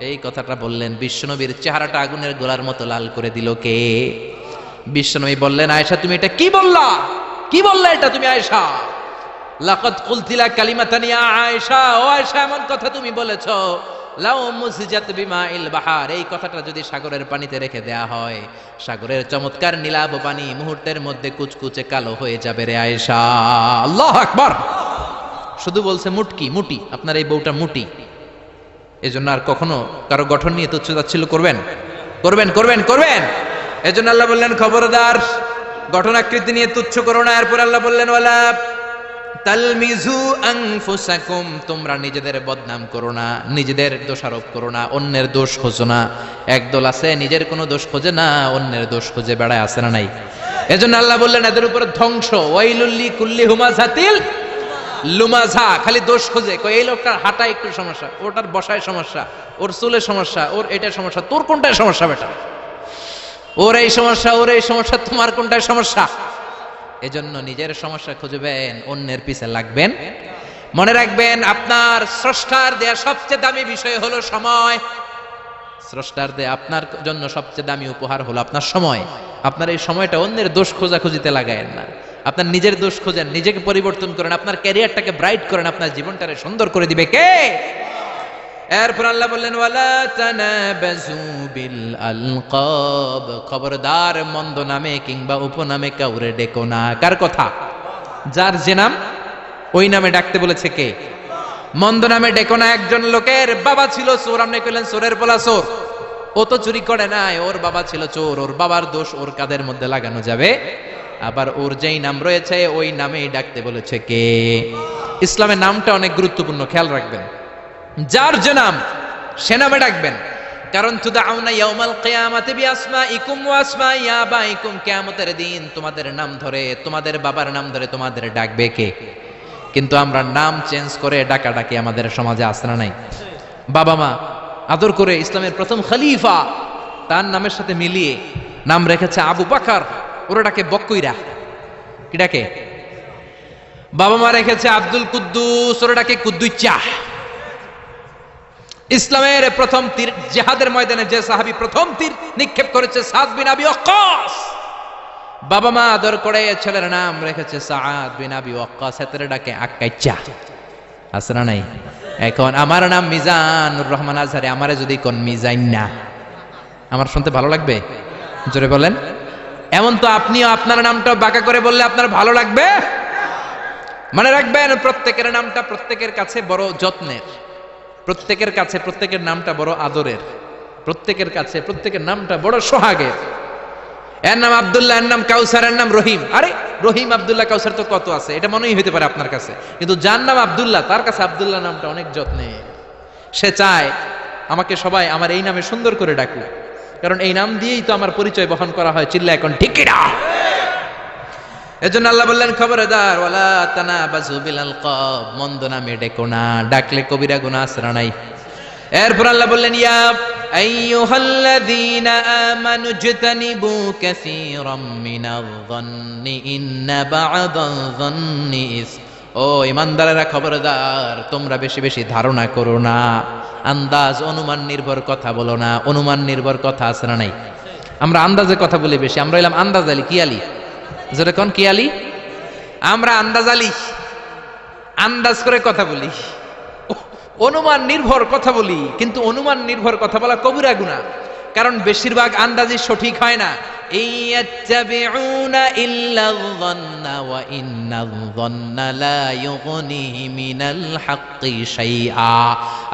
এই কথাটা বললেন, বিশ্বনবীর চেহারাটা আগুনের গোলার মতো লাল করে দিল কে? বিশ্বনবী বললেন আয়েশা তুমি এটা কি বললা? কি বললা এটা তুমি আয়েশা? লাকাদ কুলতিলা কালিমাতান ইয়া আয়েশা, ও আয়েশা এমন কথা তুমি বলেছো লাউ মুসিজাত বিমাইল বাহার, এই কথাটা যদি সাগরের পানিতে রেখে দেয়া হয়, সাগরের চমৎকার নীলাভ পানি মুহূর্তের মধ্যে কুচকুচে কালো হয়ে যাবে রে আয়েশা। আল্লাহু আকবার। শুধু বলছে মুটকি, আপনার এই বউটা মুটি। এজন্য আর কখনো কারো গঠন নিয়ে তুচ্ছ তাচ্ছিল্য করবেন করবেন করবেন করবেন এজন্য আল্লাহ বললেন খবরদার গঠনাকৃতি নিয়ে তুচ্ছ করো না। এরপর আল্লাহ বললেন ওয়ালা তালমিজু আনফুসাকুম, তোমরা নিজেদের বদনাম করো না, নিজেদের দোষারোপ করো না, অন্যের দোষ খোঁজো না। একদল আছে নিজের কোনো দোষ খোঁজে না, অন্যের দোষ খোঁজে বেড়ায়, আছে না নাই? এজন্য আল্লাহ বললেন এদের উপর ধ্বংস। ওয়াইলুল্লি কুল্লি হুমাযাতিল লুমাযা, খালি দোষ খোঁজে। কই এই লোকটার হাঁটা একটু সমস্যা, ওটার বসায় সমস্যা, ওর চুলের সমস্যা, ওর এটার সমস্যা, তোর কোনটায় সমস্যা বেটা? ওর এই সমস্যা, ওর এই সমস্যা, তোমার কোনটায় সমস্যা? এজন্য নিজের সমস্যা খুঁজবেন, অন্যের পিছে লাগবেন। মনে রাখবেন আপনার স্রষ্টার দেয়া সবচেয়ে দামি বিষয় হলো সময়। স্রষ্টার দেয়া আপনার জন্য সবচেয়ে দামি উপহার হলো আপনার সময়। আপনার এই সময়টা অন্যের দোষ খোঁজাখুঁজিতে লাগায়েন না, আপনার নিজের দোষ খোঁজেন, নিজেকে পরিবর্তন করেন, আপনার ক্যারিয়ারটাকে ব্রাইট করেন, আপনার জীবনটাকে সুন্দর করে দিবে কে? এরপর আল্লাহ বললেন ওয়ালা তানাবাজু বিল আলকাব, খবরদার মন্দ নামে কিংবা উপনামে কাউরে ডেকো না। কার কথা? যার যে নাম ওই নামে ডাকতে বলেছে কে? মন্দ নামে ডেকো না। একজন লোকের বাবা ছিল চোর, আপনি কইলেন চোরের পোলা চোর, ও তো চুরি করে নাই, ওর বাবা ছিল চোর, ওর বাবার দোষ ওর কাঁধের মধ্যে লাগানো যাবে? আবার ওর যেই নাম রয়েছে ওই নামেই ডাকতে বলেছে কে? ইসলামের নামটা অনেক গুরুত্বপূর্ণ, খেয়াল রাখবেন। যার যে নাম সে নামে ডাকবেন। কারণ তুদাউনা ইয়াউমাল কিয়ামাতি বিআসমাইকুম ওয়া আসমাই আবাইকুম, কিয়ামতের দিন তোমাদের নাম ধরে, তোমাদের বাবার নাম ধরে তোমাদের ডাকবে কে? কিন্তু আমরা নাম চেঞ্জ করে ডাকাডাকি আমাদের সমাজে আছে না নাই? বাবা মা আদর করে ইসলামের প্রথম খলিফা তার নামের সাথে মিলিয়ে নাম রেখেছে আবু বকর, ওরা ডাকে বক্কইরা। কি ডাকে? বাবা মা রেখেছে আব্দুল কুদ্দুস, ওরা ডাকে কুদ্দুচ্চা। ইসলামের প্রথম তীর জিহাদের ময়দানে যে সাহাবী প্রথম তীর নিক্ষেপ করেছে সাদ বিন আবি ওয়াক্কাস, বাবা মা আদর করে ছেলের নাম রেখেছে সাদ বিন আবি ওয়াক্কাস, এতরে ডাকে আক্কাইচা। আছে না নাই? এখন আমার নাম মিজানুর রহমান আজহারি, আমারে যদি কোন মিজাইন না, আমার শুনতে ভালো লাগবে? জোরে বলেন। এমন তো আপনিও আপনার নামটা বাঁকা করে বললে আপনার ভালো লাগবে? মনে রাখবেন প্রত্যেকের নামটা প্রত্যেকের কাছে বড় যত্নের, প্রত্যেকের কাছে প্রত্যেকের নামটা বড় আদরের, প্রত্যেকের কাছে প্রত্যেকের নামটা বড় সোহাগের। এর নাম আব্দুল্লাহ, এর নাম কাউসার, এর নাম রহিম। আরে রহিম আব্দুল্লাহ কাউসার তো কত আছে, এটা মনেই হইতে পারে আপনার কাছে, কিন্তু যার নাম আব্দুল্লাহ তার কাছে আব্দুল্লাহ নামটা অনেক যত্নে। সে চায় আমাকে সবাই আমার এই নামে সুন্দর করে ডাকুক, কারণ এই নাম দিয়েই তো আমার পরিচয় বহন করা হয়। চিল্লা এখন ঠিক কিনা? এজন্য আল্লাহ বললেন খবরদার ওয়ালা তানাবাজু বিল আলকাব, মন্দ নামে ডেকো না, ডাকলে কবিরা গুনাহ আছে না নাই? এরপর আল্লাহ বললেন ইয়া আইয়ুহাল্লাযীনা আমানু জতানিবু কাসীরাম মিনায-যন্নি ইন্না বা'দায-যন্নি ইসম। ও ঈমানদারেরা খবরদার, তোমরা বেশি বেশি ধারণা করো না, আন্দাজ অনুমান নির্ভর কথা বলো না। অনুমান নির্ভর কথা আছে না নাই? আমরা আন্দাজে কথা বলি বেশি, আমরা হইলাম আন্দাজ আলী। কি আলী? যেটা কোন কি আলী? আমরা আন্দাজ আলী, আন্দাজ করে কথা বলি, অনুমান নির্ভর কথা বলি। কিন্তু অনুমান নির্ভর কথা বলা কবিরা গুনাহ, কারণ বেশিরভাগ আন্দাজই সঠিক হয় না। ইয়াত্তাবিউনা ইল্লায-যন্না ওয়া ইন্নায-যন্না লা ইউগনি মিনাল হাক্কি শাইআ।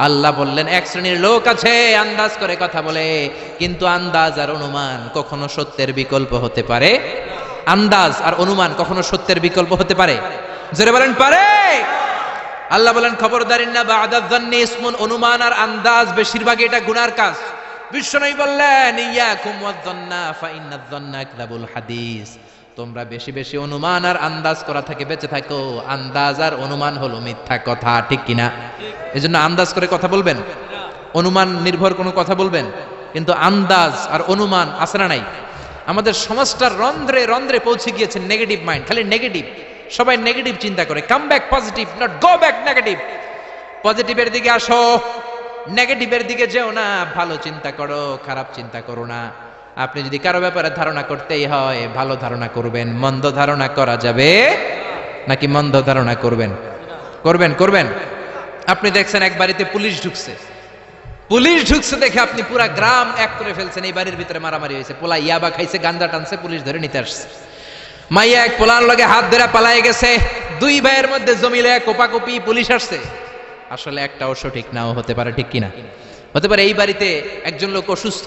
আল্লাহ বললেন এক শ্রেণীর লোক আছে আন্দাজ করে কথা বলে, কিন্তু আন্দাজ আর অনুমান কখনো সত্যের বিকল্প হতে পারে? আন্দাজ আর অনুমান কখনো সত্যের বিকল্প হতে পারে? জোরে বলেন পারে? আল্লাহ বলেন খবরদার ইন্না বা'দায-যন্নি ইসমুন, অনুমান আর আন্দাজ বেশিরভাগ এটা গুনার কাজ। বিশ্বনবী বললেন ইয়াকুম ওয়ায-যন্না ফা ইন্নায-যন্না আকযাবুল হাদিস, তোমরা বেশি বেশি অনুমান আর আন্দাজ করা থেকে বেঁচে থাকো। আন্দাজ আর অনুমান হলো মিথ্যা কথা, ঠিক কিনা? এজন্য আন্দাজ করে কথা বলবেন, অনুমান নির্ভর কোনো কথা বলবেন, কিন্তু আন্দাজ আর অনুমান আছে না নাই? আমাদের সমাজটা রন্ধ্রে রন্ধ্রে পৌঁছে গিয়েছে নেগেটিভ মাইন্ড, খালি নেগেটিভ, সবাই নেগেটিভ চিন্তা করে। Come back positive, not go back negative. পজিটিভের দিকে আসো, নেগেটিভের দিকে যেও না। ভালো চিন্তা করো, খারাপ চিন্তা করো না। আপনি যদি কারো ব্যাপারে ধারণা করতেই হয়, ভালো ধারণা করবেন। মন্দ ধারণা করা যাবে নাকি? মন্দ ধারণা করবেন? করবেন করবেন। আপনি দেখছেন এক বাড়িতে পুলিশ ঢুকছে, পুলিশ ঢুকছে দেখে আপনি পুরা গ্রাম এক করে ফেলছেন। এই বাড়ির ভিতরে মারামারি হয়েছে, পোলা ইয়াবা খাইছে, গাঞ্জা টানছে, পুলিশ ধরে নিতে আসছে। মাইয়া এক পোলার লগে হাত ধরে পালায়ে গেছে, দুই ভাইয়ের মধ্যে জমিলে কোপাকুপি, পুলিশ আসছে। আসলে একটাও সঠিক নাও হতে পারে, ঠিক কিনা? হতে পারে এই বাড়িতে একজন লোক অসুস্থ,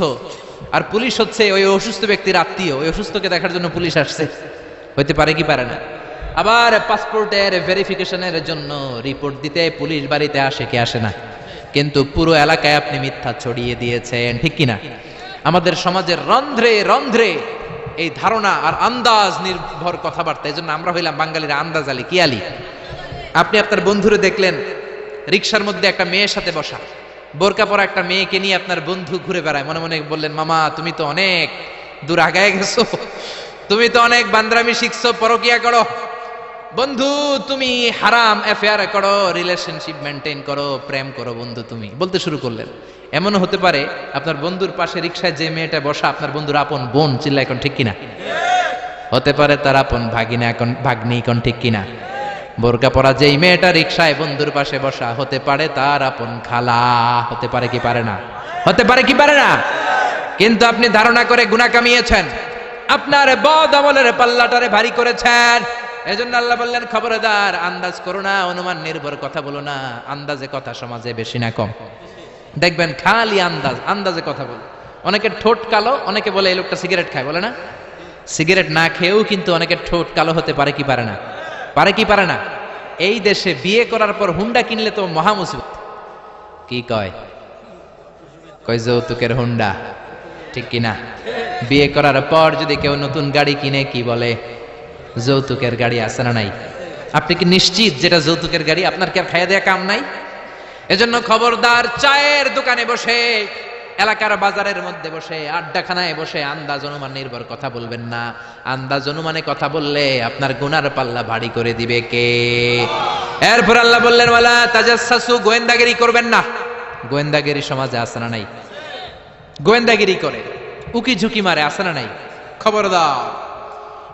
আর পুলিশ হচ্ছে ওই অসুস্থ ব্যক্তির আত্মীয়, ওই অসুস্থকে দেখার জন্য পুলিশ আসছে, হতে পারে কি পারে না? আবার পাসপোর্টের ভেরিফিকেশনের জন্য রিপোর্ট দিতে পুলিশ বাড়িতে আসে কি আসে না? কিন্তু পুরো এলাকায় আপনি মিথ্যা ছড়িয়ে দিয়েছেন, ঠিক কিনা? আমাদের সমাজের রন্ধ্রে রন্ধ্রে এই ধারণা আর আন্দাজ নির্ভর কথাবার্তা, এই জন্য আমরা হইলাম বাঙালিরা আন্দাজ আলী। কি আলী? আপনি আপনার বন্ধুরে দেখলেন রিক্সার মধ্যে একটা মেয়ের সাথে বসা, বোরকা পরা একটা মেয়েকে নিয়ে আপনার বন্ধু ঘুরে বেড়ায়, মনে মনে বললেন, মামা তুমি তো অনেক দূর আগায় গেছো, তুমি তো অনেক বান্দ্রামি শিখছো, পরকিয়া করো, বন্ধু তুমি হারাম অ্যাফেয়ার করো, রিলেশনশিপ মেনটেন করো, প্রেম করো বন্ধু তুমি, বলতে শুরু করলেন। এমনও হতে পারে আপনার বন্ধুর পাশে রিক্সায় যে মেয়েটা বসা আপনার বন্ধুর আপন বোন, চিল্লা এখন ঠিক কিনা? হতে পারে তার আপন ভাগিনা, এখন ভাগ্নি, এখন ঠিক কিনা? বোরকা পরা যেই মেয়েটা রিক্সায় বন্ধুর পাশে বসা, হতে পারে তার আপন খালা, হতে পারে কি পারে না? হতে পারে কি পারে না? কিন্তু আপনি ধারণা করে গুনাহ কামিয়েছেন, আপনার বদ আমলের পাল্লাটারে ভারী করেছেন। এজন্য আল্লাহ বললেন, খবরদার, আন্দাজ করো না, অনুমান নির্ভর কথা বলো না। আন্দাজে কথা সমাজে বেশি না কম? দেখবেন খালি আন্দাজ, আন্দাজে কথা বলে। অনেকের ঠোঁট কালো, অনেকে বলে এই লোকটা সিগারেট খায়, বলে না? সিগারেট না খেয়েও কিন্তু অনেকের ঠোঁট কালো হতে পারে কি পারে না? পারে কি পারে না? এই দেশে বিয়ে করার পর হুন্ডা কিনলে তো মহা মুসিবত। কি কয়? কয় যৌতুকের হুন্ডা, ঠিক কিনা? বিয়ে করার পর যদি কেউ নতুন গাড়ি কিনে, কি বলে? যৌতুকের গাড়ি। আছে না নাই? আপনি কি নিশ্চিত যেটা যৌতুকের গাড়ি? আপনার কি আর খাইয়া দেয়া কাম নাই? এজন্য খবরদার, চায়ের দোকানে বসে, এলাকার বাজারের মধ্যে বসে, আড্ডাখানায় বসে আন্দাজ অনুমান নির্ভর কথা বলবেন না। আন্দাজ অনুমানে কথা বললে আপনার গুনার পাল্লা ভারী করে দিবে কে? এরপর আল্লাহ বললেন, ওয়ালা তাজাসসু, গোয়েন্দাগিরি করবেন না। গোয়েন্দাগিরি সমাজে আছে না নাই? গোয়েন্দাগিরি করে, উকি ঝুঁকি মারে, আছে না নাই? খবরদার,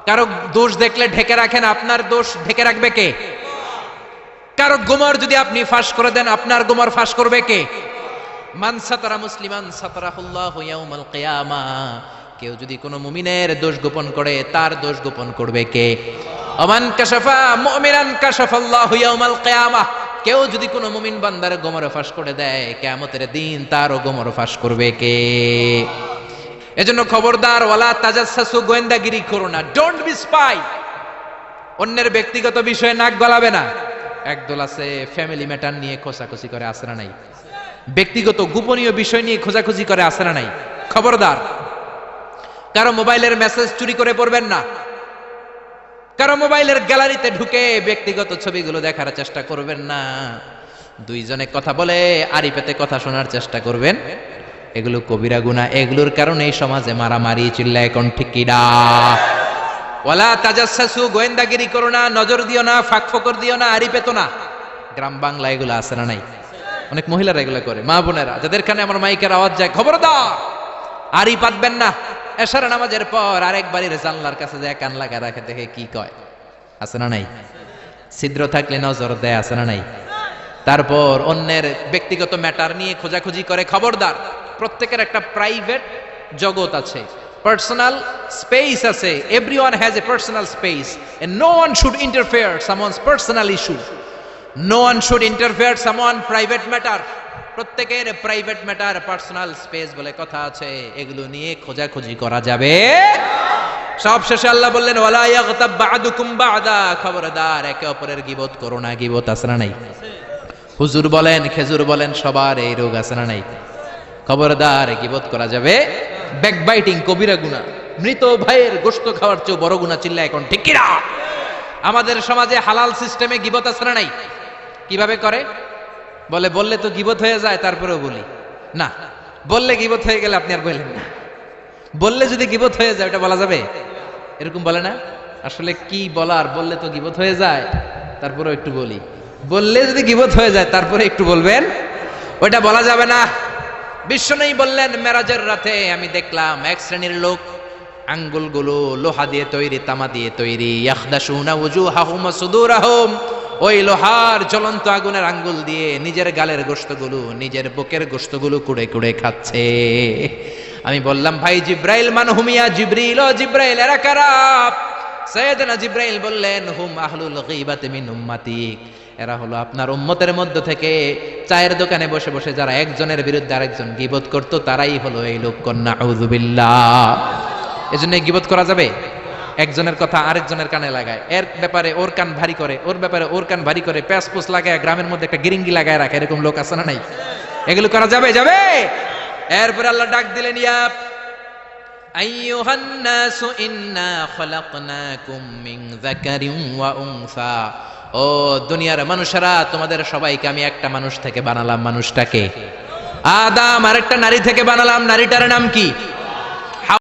কারো দোষ দেখলে ঢেকে রাখেন, আপনার দোষ ঢেকে রাখবে কে? কারো গোমর যদি আপনি ফাঁস করে দেন, আপনার গোমর ফাঁস করবে কে? মান সাতারা মুসলিমান সাতারাহুল্লাহু ইয়াউমাল কিয়ামা, কেউ যদি কোনো মুমিনের দোষ গোপন করে, তার দোষ গোপন করবে কে? ওমান কাশাফা মুমিনান কাশাফাল্লাহু ইয়াউমাল কিয়ামা, কেউ যদি কোনো মুমিন বান্দার গোমর ফাঁস করে দেয়, কিয়ামতের দিন তারও গোমর ফাঁস করবে কে? এজন্য খবরদার, ওয়ালা তাজাসসু, গোয়েন্দাগিরি করো না। Don't B spy. অন্যের ব্যক্তিগত বিষয়ে নাক গলাবে না। একদল আছে ফ্যামিলি ম্যাটার নিয়ে খোঁচাখুচি করে, আছে না নাই? ব্যক্তিগত গোপনীয় বিষয় নিয়ে খোঁজাখুঁজি করে, আছে না নাই? খবরদার, কারো মোবাইলের মেসেজ চুরি করে পড়বেন না। কারো মোবাইলের গ্যালারিতে ঢুকে ব্যক্তিগত ছবিগুলো দেখার চেষ্টা করবেন না। দুইজনে কথা বলে আড়ি পেতে কথা শোনার চেষ্টা করবেন, এগুলো কবিরা গুনাহ। এগুলোর কারণে এই সমাজে মারামারি, চিল্লায় কোন ঠিক কিনা? ওয়ালা তাজাসসু, গোয়েন্দাগিরি করো না, নজর দিও না, ফাঁক ফকর দিও না, আড়ি পেতো না। গ্রাম বাংলা এগুলো আছে না নাই? অনেক মহিলারা এগুলো করে, মা বোনেরা, যাদের কানে আমার মাইকের আওয়াজ যায়, খবরদার, আড়ি পাতবেন না। এশার নামাজের পর আরেক বাড়ির জানলার কাছে যায় কান লাগা রাখে, দেখে কি কয়, আছে না নাই? ছিদ্র থাকলে নজর দেয়, আছে না নাই? তারপর অন্যের ব্যক্তিগত ম্যাটার নিয়ে খোঁজাখুঁজি করে। খবরদার, প্রত্যেকের একটা প্রাইভেট জগৎ আছে, পার্সোনাল স্পেস আছে। Everyone has a personal space and no one should interfere someone's personal issue. No one should interfere someone private matter. প্রত্যেকের প্রাইভেট ম্যাটার, পার্সোনাল স্পেস বলে কথা আছে, এগুলো নিয়ে খোঁজাখুঁজি করা যাবে। সব শেষে আল্লাহ বললেন, ওয়ালা ইয়াগতাব বা'দুকুম বা'দা, খবরদার, একে অপরের গীবত করো না। গীবত আছে না নাই? হুজুর বলেন, খেজুর বলেন, সবার এই রোগ আছে না নাই? খবরদার, গীবত করা যাবে। ব্যাকবাইটিং কবিরা গুনাহ, মৃত ভাইয়ের গোশত খাওয়ার চেয়ে বড় গুনাহ, চিল্লা এখন ঠিক কিনা? আমাদের সমাজে হালাল সিস্টেমে গীবত আছে না নাই? কিভাবে করে? বললে তো গীবত হয়ে যায়, তারপরেও বলি না। বললে গীবত হয়ে গেলে আপনি আর বললেন না। বললে যদি গীবত হয়ে যায়, ওটা বলা যাবে? এরকম বলে না? আসলে কি বলার, বললে তো গীবত হয়ে যায়, তারপরেও একটু বলি। বললে যদি গীবত হয়ে যায়, তারপরে একটু বলবেন, ওটা বলা যাবে না। বিশ্বনবী বললেন, মেরাজের রাতে আমি দেখলাম এক শ্রেণীর লোক, আঙ্গুলগুলো লোহা দিয়ে তৈরি, তামা দিয়ে তৈরি, ইয়াখদাশুনা ওয়ুজুহাহুম ওয়া সুদুরাহুম, ওই লোহার জ্বলন্ত আগুনের আঙ্গুল দিয়ে নিজের গালের গোশতগুলো, নিজের বুকের গোশতগুলো কুড়ে কুড়ে খাচ্ছে। আমি বললাম, ভাই জিব্রাইল, মান হুমিয়া জিবরিল, ও জিব্রাইল, এরা কারা? সাইয়েদনা জিবরাইল বললেন, হুম আহলুল গীবাতি মিন উম্মাতিক, এরা হলো আপনার উম্মতের মধ্য থেকে চায়ের দোকানে বসে বসে যারা একজনের বিরুদ্ধে আরেকজন গীবত করত, তারাই হলো এই লোকগণ। নাউযুবিল্লাহ। এজন্য গীবত করা যাবে? একজনের কথা আরেকজনের কানে লাগায়, এর ব্যাপারে ওর কান ভারী করে, ওর ব্যাপারে ওর কান ভারী করে, প্যাসপুস লাগায় গ্রামের মধ্যে একটা গিরিঙ্গি লাগায় রাখে, এরকম লোক আছে না নাই? এগুলো করা যাবে? যাবে। এরপরে আল্লাহ ডাক দিলেন, ইয়া আইয়ুহান নাসু ইন্না খলাকনাকুম মিন যাকারিন ওয়া উনসা, ও দুনিয়ার মানুষেরা, তোমাদের সবাইকে আমি একটা মানুষ থেকে বানালাম। মানুষটাকে? আদম। আর একটা নারী থেকে বানালাম। নারীটার নাম কি?